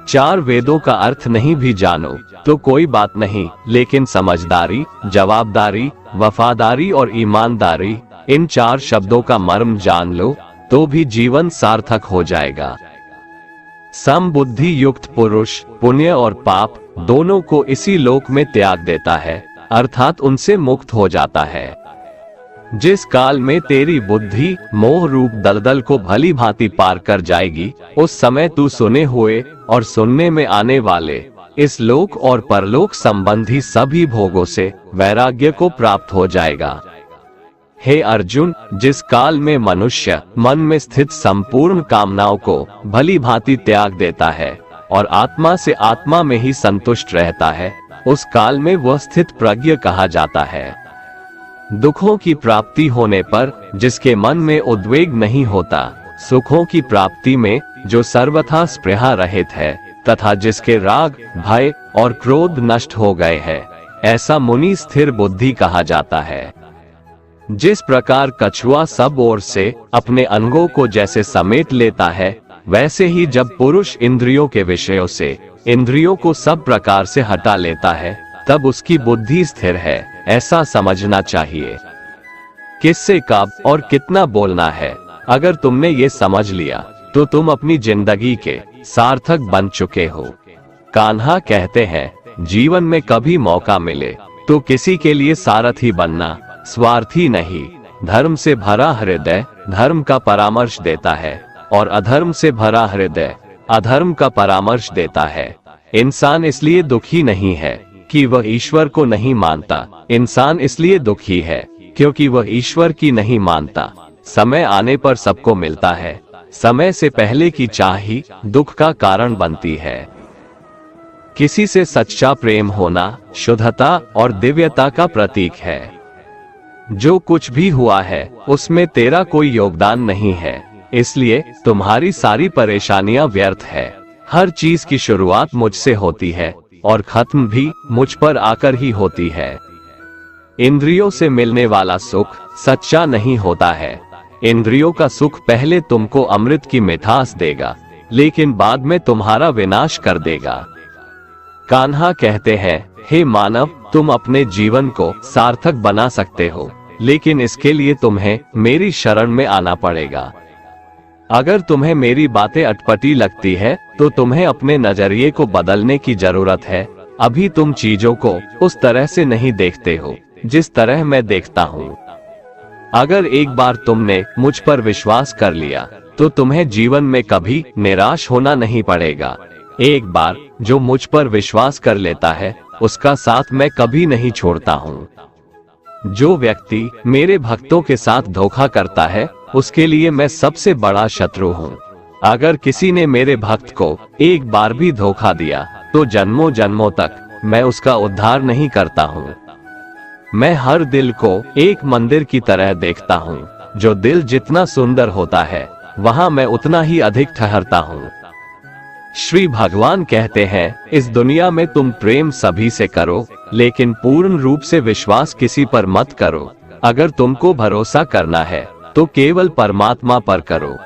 4 वेदों का अर्थ नहीं भी जानो तो कोई बात नहीं, लेकिन समझदारी, जवाबदारी, वफादारी और ईमानदारी, इन 4 शब्दों का मर्म जान लो तो भी जीवन सार्थक हो जाएगा। समबुद्धि युक्त पुरुष पुण्य और पाप दोनों को इसी लोक में त्याग देता है, अर्थात उनसे मुक्त हो जाता है। जिस काल में तेरी बुद्धि मोह रूप दलदल को भली भांति पार कर जाएगी, उस समय तू सुने हुए और सुनने में आने वाले इस लोक और परलोक संबंधी सभी भोगों से वैराग्य को प्राप्त हो जाएगा। हे अर्जुन, जिस काल में मनुष्य मन में स्थित संपूर्ण कामनाओं को भली भांति त्याग देता है और आत्मा से आत्मा में ही संतुष्ट रहता है, उस काल में वह स्थित प्रज्ञ कहा जाता है। दुखों की प्राप्ति होने पर जिसके मन में उद्वेग नहीं होता, सुखों की प्राप्ति में जो सर्वथा स्पृहा रहित है, तथा जिसके राग, भय और क्रोध नष्ट हो गए हैं, ऐसा मुनि स्थिर बुद्धि कहा जाता है। जिस प्रकार कछुआ सब ओर से अपने अंगों को जैसे समेट लेता है, वैसे ही जब पुरुष इंद्रियों के विषयों से इंद्रियों को सब प्रकार से हटा लेता है, तब उसकी बुद्धि स्थिर है, ऐसा समझना चाहिए। किससे कब और कितना बोलना है, अगर तुमने ये समझ लिया तो तुम अपनी जिंदगी के सार्थक बन चुके हो। कान्हा कहते हैं, जीवन में कभी मौका मिले तो किसी के लिए सारथी बनना, स्वार्थी नहीं। धर्म से भरा हृदय धर्म का परामर्श देता है, और अधर्म से भरा हृदय अधर्म का परामर्श देता है। इंसान इसलिए दुखी नहीं है कि वह ईश्वर को नहीं मानता, इंसान इसलिए दुखी है क्योंकि वह ईश्वर की नहीं मानता। समय आने पर सबको मिलता है, समय से पहले की चाह ही दुख का कारण बनती है। किसी से सच्चा प्रेम होना शुद्धता और दिव्यता का प्रतीक है। जो कुछ भी हुआ है उसमें तेरा कोई योगदान नहीं है, इसलिए तुम्हारी सारी परेशानियां व्यर्थ है। हर चीज की शुरुआत मुझसे होती है और खत्म भी मुझ पर आकर ही होती है। इंद्रियों से मिलने वाला सुख सच्चा नहीं होता है। इंद्रियों का सुख पहले तुमको अमृत की मिठास देगा, लेकिन बाद में तुम्हारा विनाश कर देगा। कान्हा कहते हैं, हे मानव, तुम अपने जीवन को सार्थक बना सकते हो, लेकिन इसके लिए तुम्हें मेरी शरण में आना पड़ेगा। अगर तुम्हें मेरी बातें अटपटी लगती है तो तुम्हें अपने नजरिए को बदलने की जरूरत है। अभी तुम चीजों को उस तरह से नहीं देखते हो जिस तरह मैं देखता हूँ। अगर एक बार तुमने मुझ पर विश्वास कर लिया तो तुम्हें जीवन में कभी निराश होना नहीं पड़ेगा। एक बार जो मुझ पर विश्वास कर लेता है उसका साथ मैं कभी नहीं छोड़ता हूँ। जो व्यक्ति मेरे भक्तों के साथ धोखा करता है उसके लिए मैं सबसे बड़ा शत्रु हूँ। अगर किसी ने मेरे भक्त को एक बार भी धोखा दिया तो जन्मों जन्मों तक मैं उसका उद्धार नहीं करता हूँ। मैं हर दिल को एक मंदिर की तरह देखता हूँ। जो दिल जितना सुंदर होता है वहाँ मैं उतना ही अधिक ठहरता हूँ। श्री भगवान कहते हैं, इस दुनिया में तुम प्रेम सभी से करो, लेकिन पूर्ण रूप से विश्वास किसी पर मत करो। अगर तुमको भरोसा करना है तो केवल परमात्मा पर करो।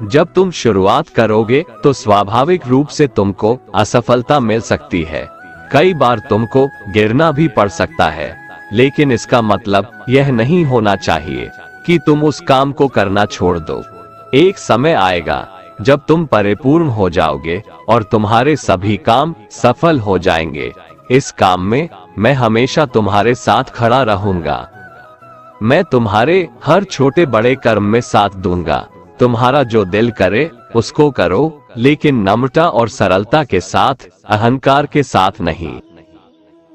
जब तुम शुरुआत करोगे तो स्वाभाविक रूप से तुमको असफलता मिल सकती है। कई बार तुमको गिरना भी पड़ सकता है, लेकिन इसका मतलब यह नहीं होना चाहिए कि तुम उस काम को करना छोड़ दो। एक समय आएगा जब तुम परिपूर्ण हो जाओगे और तुम्हारे सभी काम सफल हो जाएंगे। इस काम में मैं हमेशा तुम्हारे साथ खड़ा रहूंगा। मैं तुम्हारे हर छोटे बड़े कर्म में साथ दूंगा। तुम्हारा जो दिल करे उसको करो, लेकिन नम्रता और सरलता के साथ, अहंकार के साथ नहीं।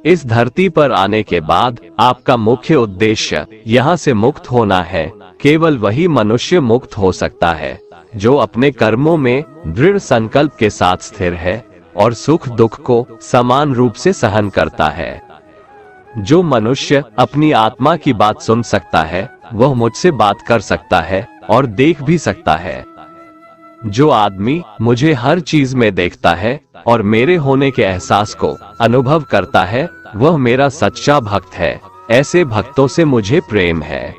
इस धरती पर आने के बाद आपका मुख्य उद्देश्य यहाँ से मुक्त होना है। केवल वही मनुष्य मुक्त हो सकता है जो अपने कर्मों में दृढ़ संकल्प के साथ स्थिर है और सुख दुख को समान रूप से सहन करता है। जो मनुष्य अपनी आत्मा की बात सुन सकता है वह मुझसे बात कर सकता है और देख भी सकता है। जो आदमी मुझे हर चीज में देखता है और मेरे होने के एहसास को अनुभव करता है वह मेरा सच्चा भक्त है। ऐसे भक्तों से मुझे प्रेम है।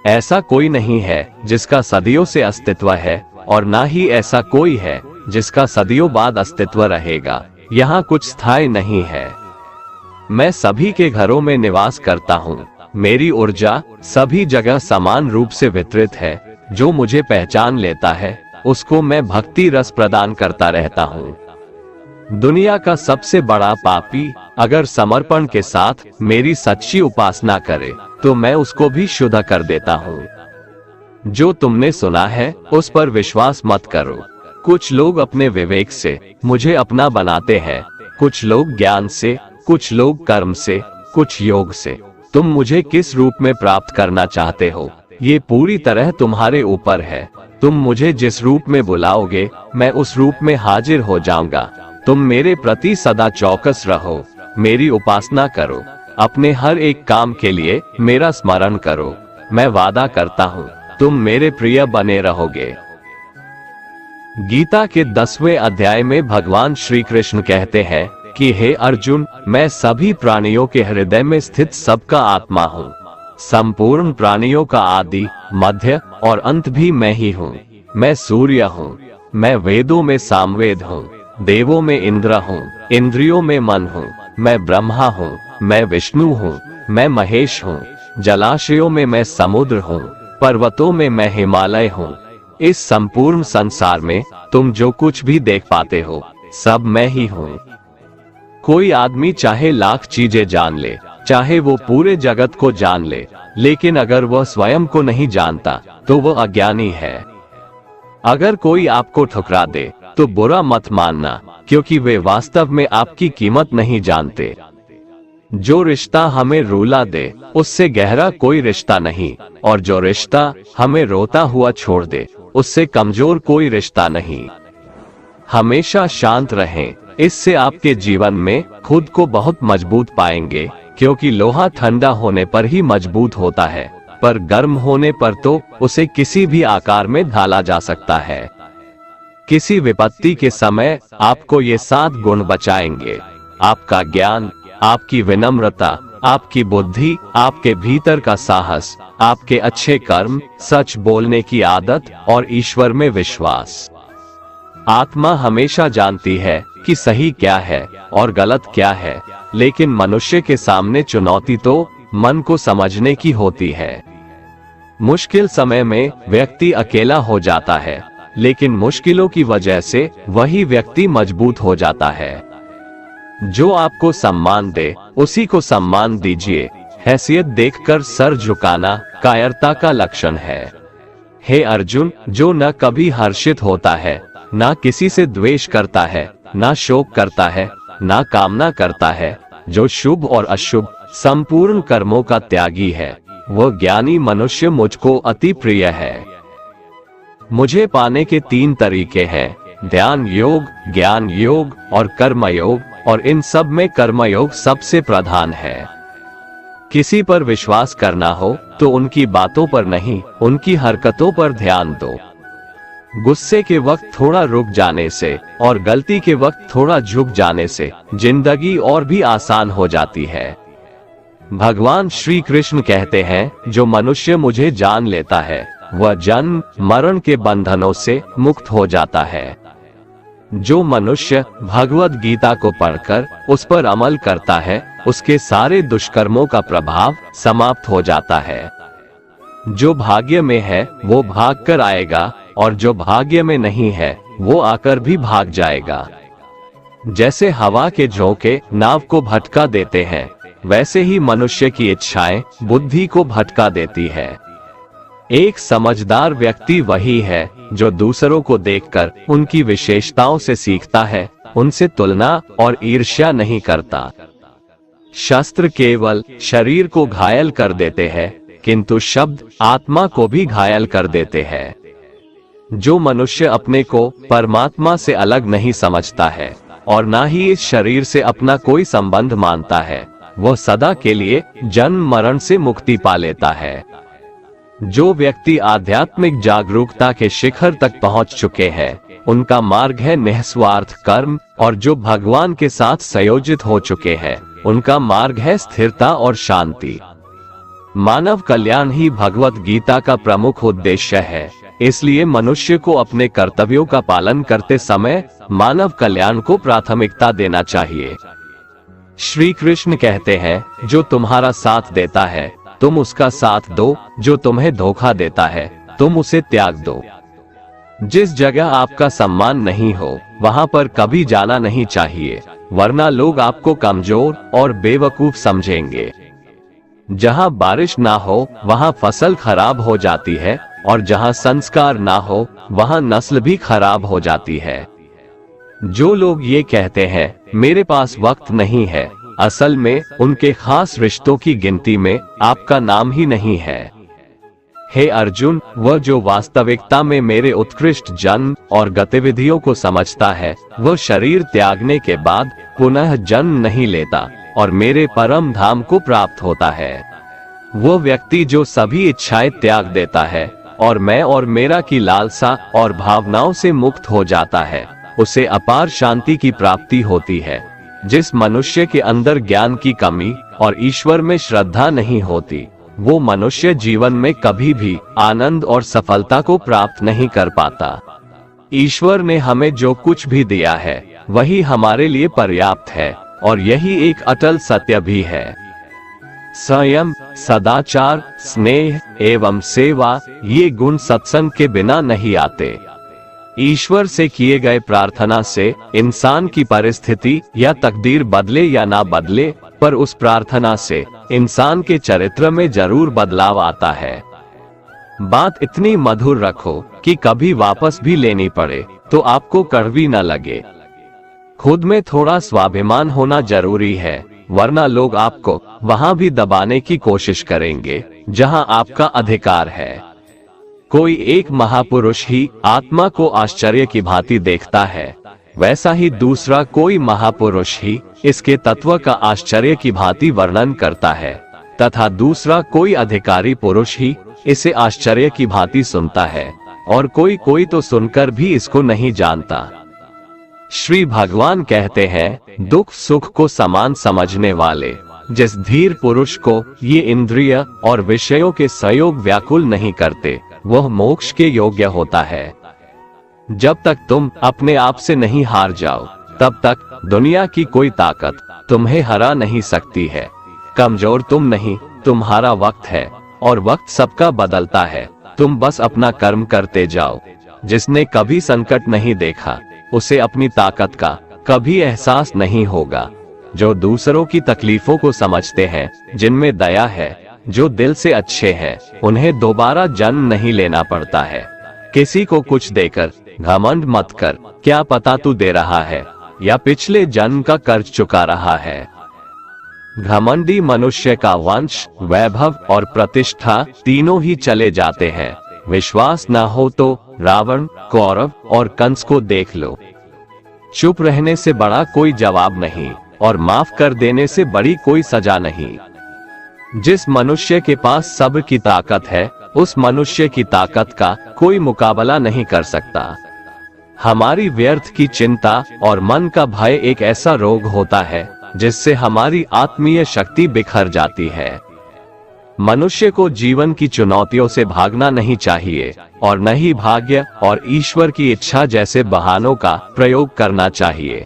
ऐसा कोई नहीं है जिसका सदियों से अस्तित्व है और ना ही ऐसा कोई है जिसका सदियों बाद अस्तित्व रहेगा। यहाँ कुछ स्थायी नहीं है। मैं सभी के घरों में निवास करता हूँ। मेरी ऊर्जा सभी जगह समान रूप से वितरित है। जो मुझे पहचान लेता है उसको मैं भक्ति रस प्रदान करता रहता हूँ। दुनिया का सबसे बड़ा पापी अगर समर्पण के साथ मेरी सच्ची उपासना करे तो मैं उसको भी शुद्ध कर देता हूँ। जो तुमने सुना है उस पर विश्वास मत करो। कुछ लोग अपने विवेक से मुझे अपना बनाते हैं, कुछ लोग ज्ञान से, कुछ लोग कर्म से, कुछ योग से। तुम मुझे किस रूप में प्राप्त करना चाहते हो ये पूरी तरह तुम्हारे ऊपर है। तुम मुझे जिस रूप में बुलाओगे मैं उस रूप में हाजिर हो जाऊंगा। तुम मेरे प्रति सदा चौकस रहो, मेरी उपासना करो, अपने हर एक काम के लिए मेरा स्मरण करो। मैं वादा करता हूँ तुम मेरे प्रिय बने रहोगे। गीता के 10वें अध्याय में भगवान श्री कृष्ण कहते हैं कि हे अर्जुन, मैं सभी प्राणियों के हृदय में स्थित सबका आत्मा हूँ। संपूर्ण प्राणियों का आदि, मध्य और अंत भी मैं ही हूँ। मैं सूर्य हूँ, मैं वेदों में सामवेद हूँ, देवों में इंद्र हूँ, इंद्रियों में मन हूँ, मैं ब्रह्मा हूँ, मैं विष्णु हूँ, मैं महेश हूँ, जलाशयों में मैं समुद्र हूँ, पर्वतों में मैं हिमालय हूँ। इस संपूर्ण संसार में तुम जो कुछ भी देख पाते हो सब मैं ही हूँ। कोई आदमी चाहे लाख चीजें जान ले, चाहे वो पूरे जगत को जान ले, लेकिन अगर वह स्वयं को नहीं जानता तो वह अज्ञानी है। अगर कोई आपको ठुकरा दे तो बुरा मत मानना, क्योंकि वे वास्तव में आपकी कीमत नहीं जानते। जो रिश्ता हमें रुला दे उससे गहरा कोई रिश्ता नहीं, और जो रिश्ता हमें रोता हुआ छोड़ दे उससे कमजोर कोई रिश्ता नहीं। हमेशा शांत रहें, इससे आपके जीवन में खुद को बहुत मजबूत पाएंगे, क्योंकि लोहा ठंडा होने पर ही मजबूत होता है, पर गर्म होने पर तो उसे किसी भी आकार में ढाला जा सकता है। किसी विपत्ति के समय आपको ये 7 गुण बचाएंगे: आपका ज्ञान, आपकी विनम्रता, आपकी बुद्धि, आपके भीतर का साहस, आपके अच्छे कर्म, सच बोलने की आदत और ईश्वर में विश्वास। आत्मा हमेशा जानती है कि सही क्या है और गलत क्या है, लेकिन मनुष्य के सामने चुनौती तो मन को समझने की होती है। मुश्किल समय में व्यक्ति अकेला हो जाता है, लेकिन मुश्किलों की वजह से वही व्यक्ति मजबूत हो जाता है। जो आपको सम्मान दे उसी को सम्मान दीजिए। हैसियत देखकर सर झुकाना कायरता का लक्षण है। हे अर्जुन, जो न कभी हर्षित होता है, ना किसी से द्वेष करता है, ना शोक करता है, ना कामना करता है, जो शुभ और अशुभ संपूर्ण कर्मों का त्यागी है, वह ज्ञानी मनुष्य मुझको अति प्रिय है। मुझे पाने के 3 तरीके हैं: ध्यान योग, ज्ञान योग और कर्म योग, और इन सब में कर्म योग सबसे प्रधान है। किसी पर विश्वास करना हो तो उनकी बातों पर नहीं, उनकी हरकतों पर ध्यान दो। गुस्से के वक्त थोड़ा रुक जाने से और गलती के वक्त थोड़ा झुक जाने से जिंदगी और भी आसान हो जाती है। भगवान श्री कृष्ण कहते हैं, जो मनुष्य मुझे जान लेता है वह जन्म मरण के बंधनों से मुक्त हो जाता है। जो मनुष्य भगवत गीता को पढ़कर उस पर अमल करता है उसके सारे दुष्कर्मों का प्रभाव समाप्त हो जाता है। जो भाग्य में है वो भाग कर आएगा, और जो भाग्य में नहीं है वो आकर भी भाग जाएगा। जैसे हवा के झोंके नाव को भटका देते हैं, वैसे ही मनुष्य की इच्छाएं बुद्धि को भटका देती है। एक समझदार व्यक्ति वही है जो दूसरों को देखकर उनकी विशेषताओं से सीखता है, उनसे तुलना और ईर्ष्या नहीं करता। शस्त्र केवल शरीर को घायल कर देते हैं, किंतु शब्द आत्मा को भी घायल कर देते हैं। जो मनुष्य अपने को परमात्मा से अलग नहीं समझता है और ना ही इस शरीर से अपना कोई संबंध मानता है, वह सदा के लिए जन्म मरण से मुक्ति पा लेता है। जो व्यक्ति आध्यात्मिक जागरूकता के शिखर तक पहुंच चुके हैं, उनका मार्ग है निस्वार्थ कर्म, और जो भगवान के साथ संयोजित हो चुके हैं, उनका मार्ग है स्थिरता और शांति। मानव कल्याण ही भगवत गीता का प्रमुख उद्देश्य है, इसलिए मनुष्य को अपने कर्तव्यों का पालन करते समय मानव कल्याण को प्राथमिकता देना चाहिए। श्री कृष्ण कहते हैं, जो तुम्हारा साथ देता है तुम उसका साथ दो, जो तुम्हें धोखा देता है तुम उसे त्याग दो। जिस जगह आपका सम्मान नहीं हो वहां पर कभी जाना नहीं चाहिए, वरना लोग आपको कमजोर और बेवकूफ समझेंगे। जहां बारिश ना हो वहां फसल खराब हो जाती है, और जहां संस्कार ना हो वहां नस्ल भी खराब हो जाती है। जो लोग ये कहते हैं मेरे पास वक्त नहीं है, असल में उनके खास रिश्तों की गिनती में आपका नाम ही नहीं है। हे अर्जुन, वह जो वास्तविकता में मेरे उत्कृष्ट जन्म और गतिविधियों को समझता है, वह शरीर त्यागने के बाद पुनः जन्म नहीं लेता और मेरे परम धाम को प्राप्त होता है। वह व्यक्ति जो सभी इच्छाएं त्याग देता है और मैं और मेरा की लालसा और भावनाओं से मुक्त हो जाता है, उसे अपार शांति की प्राप्ति होती है। जिस मनुष्य के अंदर ज्ञान की कमी और ईश्वर में श्रद्धा नहीं होती, वो मनुष्य जीवन में कभी भी आनंद और सफलता को प्राप्त नहीं कर पाता। ईश्वर ने हमें जो कुछ भी दिया है वही हमारे लिए पर्याप्त है, और यही एक अटल सत्य भी है। संयम, सदाचार, स्नेह एवं सेवा, ये गुण सत्संग के बिना नहीं आते। ईश्वर से किए गए प्रार्थना से इंसान की परिस्थिति या तकदीर बदले या ना बदले, पर उस प्रार्थना से इंसान के चरित्र में जरूर बदलाव आता है। बात इतनी मधुर रखो कि कभी वापस भी लेनी पड़े तो आपको कड़वी न लगे। खुद में थोड़ा स्वाभिमान होना जरूरी है, वरना लोग आपको वहां भी दबाने की कोशिश करेंगे जहां आपका अधिकार है। कोई एक महापुरुष ही आत्मा को आश्चर्य की भांति देखता है, वैसा ही दूसरा कोई महापुरुष ही इसके तत्व का आश्चर्य की भांति वर्णन करता है, तथा दूसरा कोई अधिकारी पुरुष ही इसे आश्चर्य की भांति सुनता है, और कोई तो सुनकर भी इसको नहीं जानता। श्री भगवान कहते हैं, दुख सुख को समान समझने वाले जिस धीर पुरुष को ये इंद्रिय और विषयों के संयोग व्याकुल नहीं करते, वह मोक्ष के योग्य होता है। जब तक तुम अपने आप से नहीं हार जाओ, तब तक दुनिया की कोई ताकत तुम्हें हरा नहीं सकती है। कमजोर तुम नहीं, तुम्हारा वक्त है, और वक्त सबका बदलता है। तुम बस अपना कर्म करते जाओ। जिसने कभी संकट नहीं देखा, उसे अपनी ताकत का कभी एहसास नहीं होगा। जो दूसरों की तकलीफों को समझते हैं, जिनमें दया है, जो दिल से अच्छे हैं, उन्हें दोबारा जन्म नहीं लेना पड़ता है। किसी को कुछ देकर घमंड मत कर, क्या पता तू दे रहा है या पिछले जन्म का कर्ज चुका रहा है। घमंडी मनुष्य का वंश, वैभव और प्रतिष्ठा तीनों ही चले जाते हैं। विश्वास न हो तो रावण, कौरव और कंस को देख लो। चुप रहने से बड़ा कोई जवाब नहीं, और माफ कर देने से बड़ी कोई सजा नहीं। जिस मनुष्य के पास सब्र की ताकत है, उस मनुष्य की ताकत का कोई मुकाबला नहीं कर सकता। हमारी व्यर्थ की चिंता और मन का भय एक ऐसा रोग होता है जिससे हमारी आत्मीय शक्ति बिखर जाती है। मनुष्य को जीवन की चुनौतियों से भागना नहीं चाहिए, और न ही भाग्य और ईश्वर की इच्छा जैसे बहानों का प्रयोग करना चाहिए।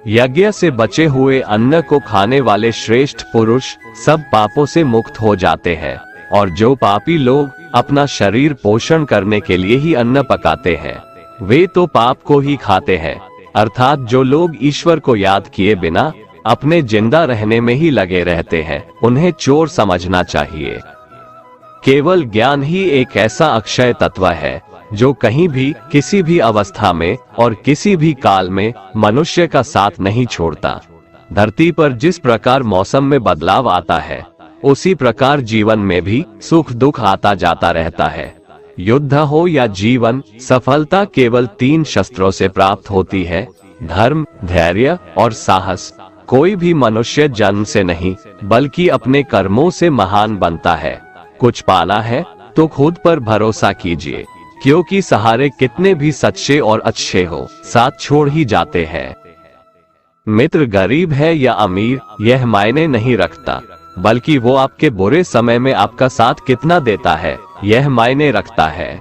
यज्ञ से बचे हुए अन्न को खाने वाले श्रेष्ठ पुरुष सब पापों से मुक्त हो जाते हैं, और जो पापी लोग अपना शरीर पोषण करने के लिए ही अन्न पकाते हैं, वे तो पाप को ही खाते हैं। अर्थात जो लोग ईश्वर को याद किए बिना अपने जिंदा रहने में ही लगे रहते हैं, उन्हें चोर समझना चाहिए। केवल ज्ञान ही एक ऐसा अक्षय तत्व है जो कहीं भी, किसी भी अवस्था में और किसी भी काल में मनुष्य का साथ नहीं छोड़ता। धरती पर जिस प्रकार मौसम में बदलाव आता है, उसी प्रकार जीवन में भी सुख दुख आता जाता रहता है। युद्ध हो या जीवन, सफलता केवल 3 शस्त्रों से प्राप्त होती है: धर्म, धैर्य और साहस। कोई भी मनुष्य जन्म से नहीं, बल्कि अपने कर्मों से महान बनता है। कुछ पाना है तो खुद पर भरोसा कीजिए, क्योंकि सहारे कितने भी सच्चे और अच्छे हो, साथ छोड़ ही जाते हैं। मित्र गरीब है या अमीर, यह मायने नहीं रखता, बल्कि वो आपके बुरे समय में आपका साथ कितना देता है, यह मायने रखता है।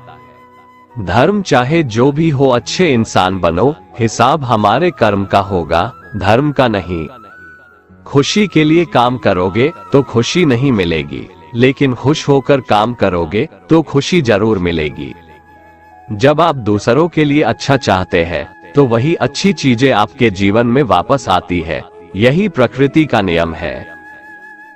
धर्म चाहे जो भी हो, अच्छे इंसान बनो, हिसाब हमारे कर्म का होगा, धर्म का नहीं। खुशी के लिए काम करोगे तो खुशी नहीं मिलेगी, लेकिन खुश होकर काम करोगे तो खुशी जरूर मिलेगी। जब आप दूसरों के लिए अच्छा चाहते हैं, तो वही अच्छी चीजें आपके जीवन में वापस आती है। यही प्रकृति का नियम है।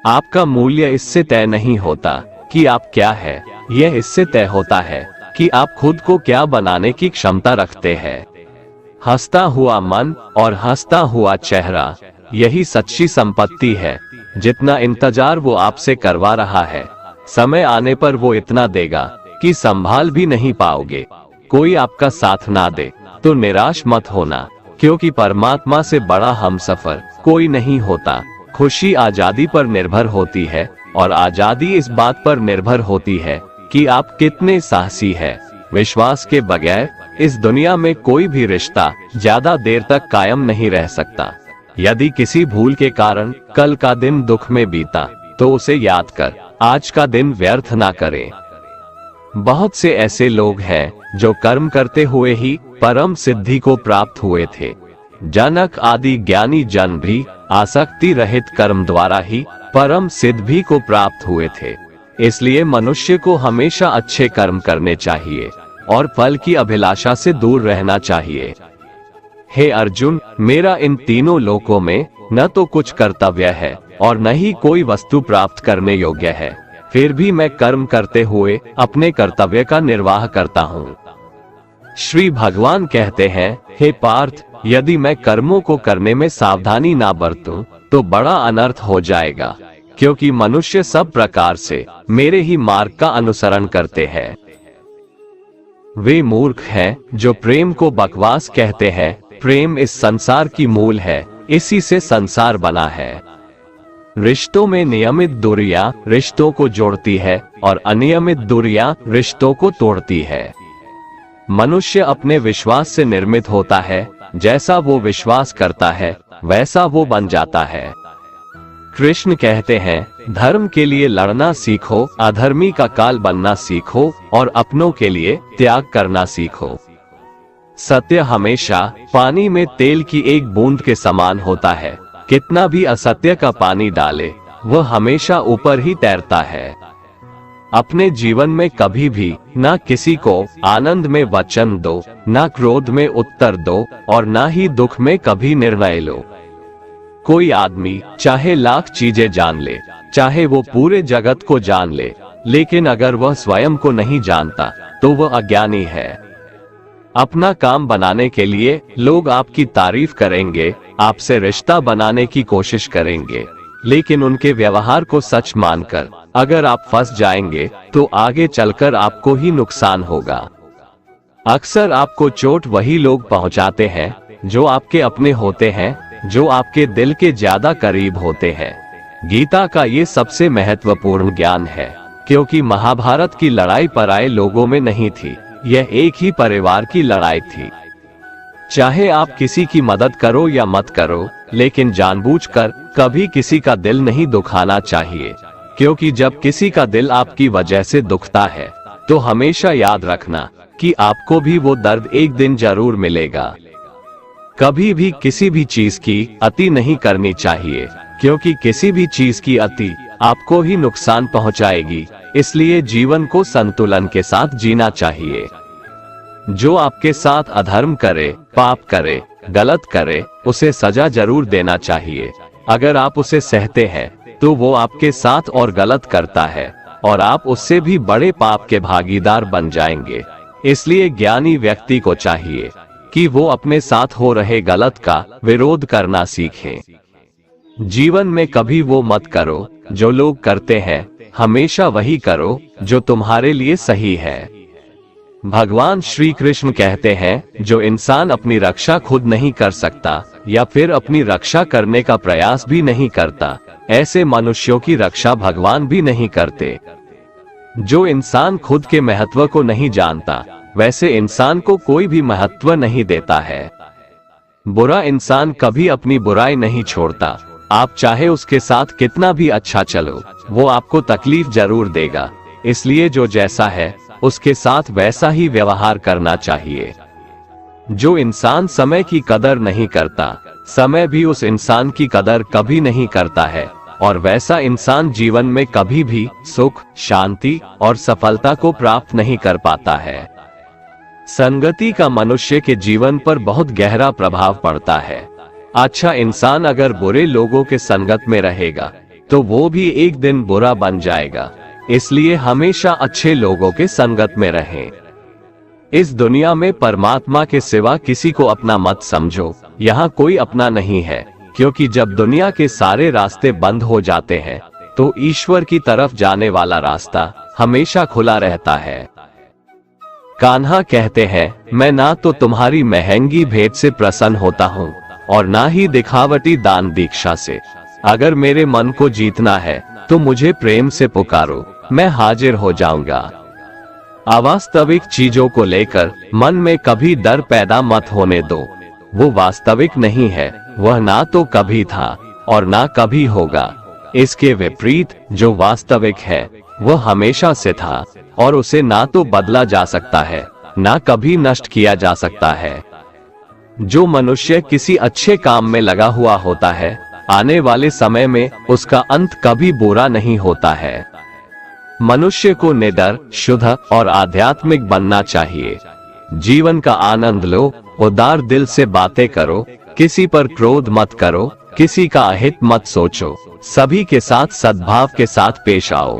आपका मूल्य इससे तय नहीं होता कि आप क्या है, यह इससे तय होता है कि आप खुद को क्या बनाने की क्षमता रखते हैं। हंसता हुआ मन और हंसता हुआ चेहरा, यही सच्ची संपत्ति है। जितना इंतजार वो आपसे करवा रहा है, समय आने पर वो इतना देगा कि संभाल भी नहीं पाओगे। कोई आपका साथ ना दे तो निराश मत होना, क्योंकि परमात्मा से बड़ा हमसफर कोई नहीं होता। खुशी आजादी पर निर्भर होती है, और आजादी इस बात पर निर्भर होती है कि आप कितने साहसी हैं। विश्वास के बगैर इस दुनिया में कोई भी रिश्ता ज्यादा देर तक कायम नहीं रह सकता। यदि किसी भूल के कारण कल का दिन दुख में बीता, तो उसे याद कर आज का दिन व्यर्थ ना करें। बहुत से ऐसे लोग हैं जो कर्म करते हुए ही परम सिद्धि को प्राप्त हुए थे। जनक आदि ज्ञानी जन भी आसक्ति रहित कर्म द्वारा ही परम सिद्धि को प्राप्त हुए थे। इसलिए मनुष्य को हमेशा अच्छे कर्म करने चाहिए और फल की अभिलाषा से दूर रहना चाहिए। हे अर्जुन, मेरा इन तीनों लोकों में न तो कुछ कर्तव्य है और न ही कोई वस्तु प्राप्त करने योग्य है, फिर भी मैं कर्म करते हुए अपने कर्तव्य का निर्वाह करता हूँ। श्री भगवान कहते हैं, हे पार्थ, यदि मैं कर्मों को करने में सावधानी ना बरतूं, तो बड़ा अनर्थ हो जाएगा, क्योंकि मनुष्य सब प्रकार से मेरे ही मार्ग का अनुसरण करते हैं। वे मूर्ख हैं जो प्रेम को बकवास कहते हैं। प्रेम इस संसार की मूल है, इसी से संसार बना है। रिश्तों में नियमित दूरियां रिश्तों को जोड़ती है और अनियमित दूरियां रिश्तों को तोड़ती है। मनुष्य अपने विश्वास से निर्मित होता है, जैसा वो विश्वास करता है वैसा वो बन जाता है। कृष्ण कहते हैं, धर्म के लिए लड़ना सीखो, अधर्मी का काल बनना सीखो और अपनों के लिए त्याग करना सीखो। सत्य हमेशा पानी में तेल की एक बूंद के समान होता है। कितना भी असत्य का पानी डाले, वह हमेशा ऊपर ही तैरता है। अपने जीवन में कभी भी ना किसी को आनंद में वचन दो, ना क्रोध में उत्तर दो और ना ही दुख में कभी निर्णय लो। कोई आदमी चाहे लाख चीजें जान ले, चाहे वो पूरे जगत को जान ले, लेकिन अगर वह स्वयं को नहीं जानता तो वह अज्ञानी है। अपना काम बनाने के लिए लोग आपकी तारीफ करेंगे, आपसे रिश्ता बनाने की कोशिश करेंगे, लेकिन उनके व्यवहार को सच मानकर अगर आप फंस जाएंगे तो आगे चलकर आपको ही नुकसान होगा। अक्सर आपको चोट वही लोग पहुंचाते हैं जो आपके अपने होते हैं, जो आपके दिल के ज्यादा करीब होते हैं। गीता का ये सबसे महत्वपूर्ण ज्ञान है, क्योंकि महाभारत की लड़ाई पराये लोगों में नहीं थी, यह एक ही परिवार की लड़ाई थी। चाहे आप किसी की मदद करो या मत करो, लेकिन जानबूझकर कभी किसी का दिल नहीं दुखाना चाहिए, क्योंकि जब किसी का दिल आपकी वजह से दुखता है तो हमेशा याद रखना कि आपको भी वो दर्द एक दिन जरूर मिलेगा। कभी भी किसी भी चीज की अति नहीं करनी चाहिए, क्योंकि किसी भी चीज की अति आपको ही नुकसान पहुंचाएगी। इसलिए जीवन को संतुलन के साथ जीना चाहिए। जो आपके साथ अधर्म करे, पाप करे, गलत करे, उसे सजा जरूर देना चाहिए, अगर आप उसे सहते हैं तो वो आपके साथ और गलत करता है और आप उससे भी बड़े पाप के भागीदार बन जाएंगे। इसलिए ज्ञानी व्यक्ति को चाहिए कि वो अपने साथ हो रहे गलत का विरोध करना सीखे। जीवन में कभी वो मत करो जो लोग करते हैं, हमेशा वही करो जो तुम्हारे लिए सही है। भगवान श्री कृष्ण कहते हैं, जो इंसान अपनी रक्षा खुद नहीं कर सकता या फिर अपनी रक्षा करने का प्रयास भी नहीं करता, ऐसे मनुष्यों की रक्षा भगवान भी नहीं करते। जो इंसान खुद के महत्व को नहीं जानता, वैसे इंसान को कोई भी महत्व नहीं देता है। बुरा इंसान कभी अपनी बुराई नहीं छोड़ता। आप चाहे उसके साथ कितना भी अच्छा चलो, वो आपको तकलीफ जरूर देगा। इसलिए जो जैसा है उसके साथ वैसा ही व्यवहार करना चाहिए। जो इंसान समय की कदर नहीं करता, समय भी उस इंसान की कदर कभी नहीं करता है, और वैसा इंसान जीवन में कभी भी सुख, शांति और सफलता को प्राप्त नहीं कर पाता है। संगति का मनुष्य के जीवन पर बहुत गहरा प्रभाव पड़ता है। अच्छा इंसान अगर बुरे लोगों के संगत में रहेगा तो वो भी एक दिन बुरा बन जाएगा। इसलिए हमेशा अच्छे लोगों के संगत में रहें। इस दुनिया में परमात्मा के सिवा किसी को अपना मत समझो। यहाँ कोई अपना नहीं है, क्योंकि जब दुनिया के सारे रास्ते बंद हो जाते हैं तो ईश्वर की तरफ जाने वाला रास्ता हमेशा खुला रहता है। कान्हा कहते हैं, मैं ना तो तुम्हारी महंगी भेंट से प्रसन्न होता हूँ और ना ही दिखावटी दान दीक्षा से। अगर मेरे मन को जीतना है तो मुझे प्रेम से पुकारो, मैं हाजिर हो जाऊंगा। अवास्तविक चीजों को लेकर मन में कभी डर पैदा मत होने दो। वो वास्तविक नहीं है, वह ना तो कभी था और ना कभी होगा। इसके विपरीत जो वास्तविक है वह हमेशा से था और उसे ना तो बदला जा सकता है, ना कभी नष्ट किया जा सकता है। जो मनुष्य किसी अच्छे काम में लगा हुआ होता है, आने वाले समय में उसका अंत कभी बुरा नहीं होता है। मनुष्य को निडर, शुद्ध और आध्यात्मिक बनना चाहिए। जीवन का आनंद लो, उदार दिल से बातें करो, किसी पर क्रोध मत करो, किसी का अहित मत सोचो, सभी के साथ सद्भाव के साथ पेश आओ।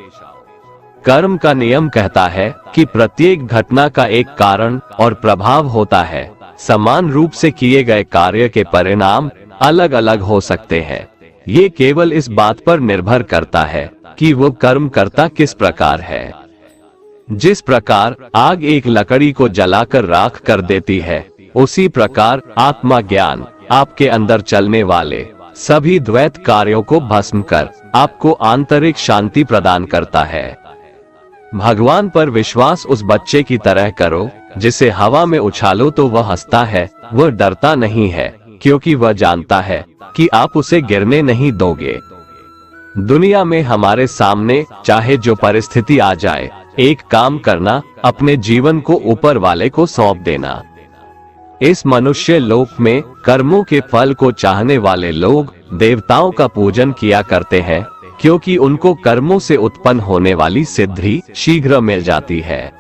कर्म का नियम कहता है कि प्रत्येक घटना का एक कारण और प्रभाव होता है। समान रूप से किए गए कार्य के परिणाम अलग अलग हो सकते हैं। ये केवल इस बात पर निर्भर करता है कि वो कर्म करता किस प्रकार है। जिस प्रकार आग एक लकड़ी को जलाकर राख कर देती है, उसी प्रकार आत्मा ज्ञान आपके अंदर चलने वाले सभी द्वैत कार्यों को भस्म कर आपको आंतरिक शांति प्रदान करता है। भगवान पर विश्वास उस बच्चे की तरह करो जिसे हवा में उछालो तो वह हंसता है, वह डरता नहीं है, क्योंकि वह जानता है कि आप उसे गिरने नहीं दोगे। दुनिया में हमारे सामने चाहे जो परिस्थिति आ जाए, एक काम करना, अपने जीवन को ऊपर वाले को सौंप देना। इस मनुष्य लोक में कर्मों के फल को चाहने वाले लोग देवताओं का पूजन किया करते हैं, क्योंकि उनको कर्मों से उत्पन्न होने वाली सिद्धि शीघ्र मिल जाती है।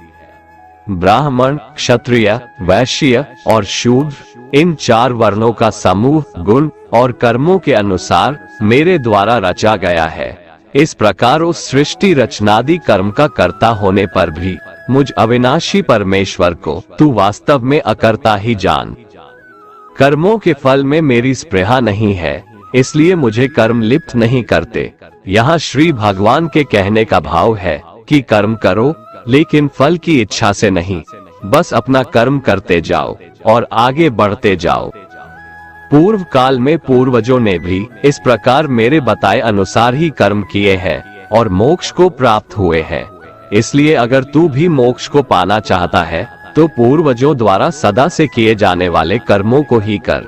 ब्राह्मण, क्षत्रिय, वैश्य और शूद्र, इन 4 वर्णों का समूह गुण और कर्मों के अनुसार मेरे द्वारा रचा गया है। इस प्रकार उस सृष्टि रचनादि कर्म का कर्ता होने पर भी मुझ अविनाशी परमेश्वर को तू वास्तव में अकर्ता ही जान। कर्मों के फल में मेरी स्पृहा नहीं है, इसलिए मुझे कर्म लिप्त नहीं करते। यहाँ श्री भगवान के कहने का भाव है कि कर्म करो, लेकिन फल की इच्छा से नहीं, बस अपना कर्म करते जाओ और आगे बढ़ते जाओ। पूर्व काल में पूर्वजों ने भी इस प्रकार मेरे बताए अनुसार ही कर्म किए हैं और मोक्ष को प्राप्त हुए हैं। इसलिए अगर तू भी मोक्ष को पाना चाहता है तो पूर्वजों द्वारा सदा से किए जाने वाले कर्मों को ही कर।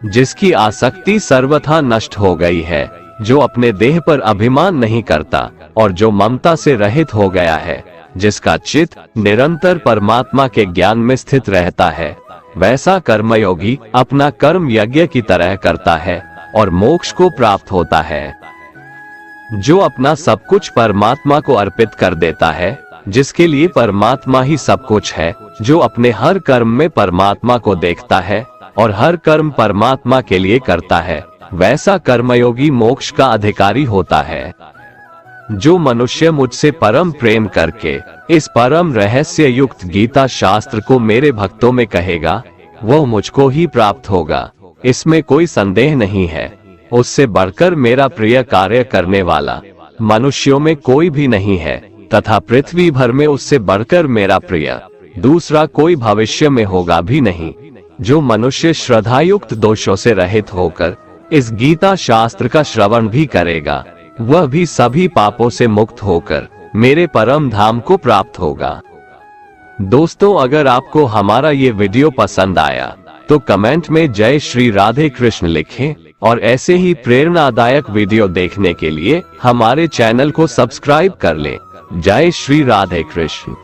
जिसकी आसक्ति सर्वथा नष्ट हो गई है, जो अपने देह पर अभिमान नहीं करता और जो ममता से रहित हो गया है, जिसका चित्त निरंतर परमात्मा के ज्ञान में स्थित रहता है, वैसा कर्मयोगी अपना कर्म यज्ञ की तरह करता है और मोक्ष को प्राप्त होता है। जो अपना सब कुछ परमात्मा को अर्पित कर देता है, जिसके लिए परमात्मा ही सब कुछ है, जो अपने हर कर्म में परमात्मा को देखता है, और हर कर्म परमात्मा के लिए करता है, वैसा कर्मयोगी मोक्ष का अधिकारी होता है। जो मनुष्य मुझसे परम प्रेम करके इस परम रहस्य युक्त गीता शास्त्र को मेरे भक्तों में कहेगा, वह मुझको ही प्राप्त होगा, इसमें कोई संदेह नहीं है। उससे बढ़कर मेरा प्रिय कार्य करने वाला मनुष्यों में कोई भी नहीं है, तथा पृथ्वी भर में उससे बढ़कर मेरा प्रिय दूसरा कोई भविष्य में होगा भी नहीं। जो मनुष्य श्रद्धायुक्त दोषों से रहित होकर इस गीता शास्त्र का श्रवण भी करेगा, वह भी सभी पापों से मुक्त होकर मेरे परम धाम को प्राप्त होगा। दोस्तों, अगर आपको हमारा ये वीडियो पसंद आया तो कमेंट में जय श्री राधे कृष्ण लिखें, और ऐसे ही प्रेरणादायक वीडियो देखने के लिए हमारे चैनल को सब्सक्राइब कर लें। जय श्री राधे कृष्ण।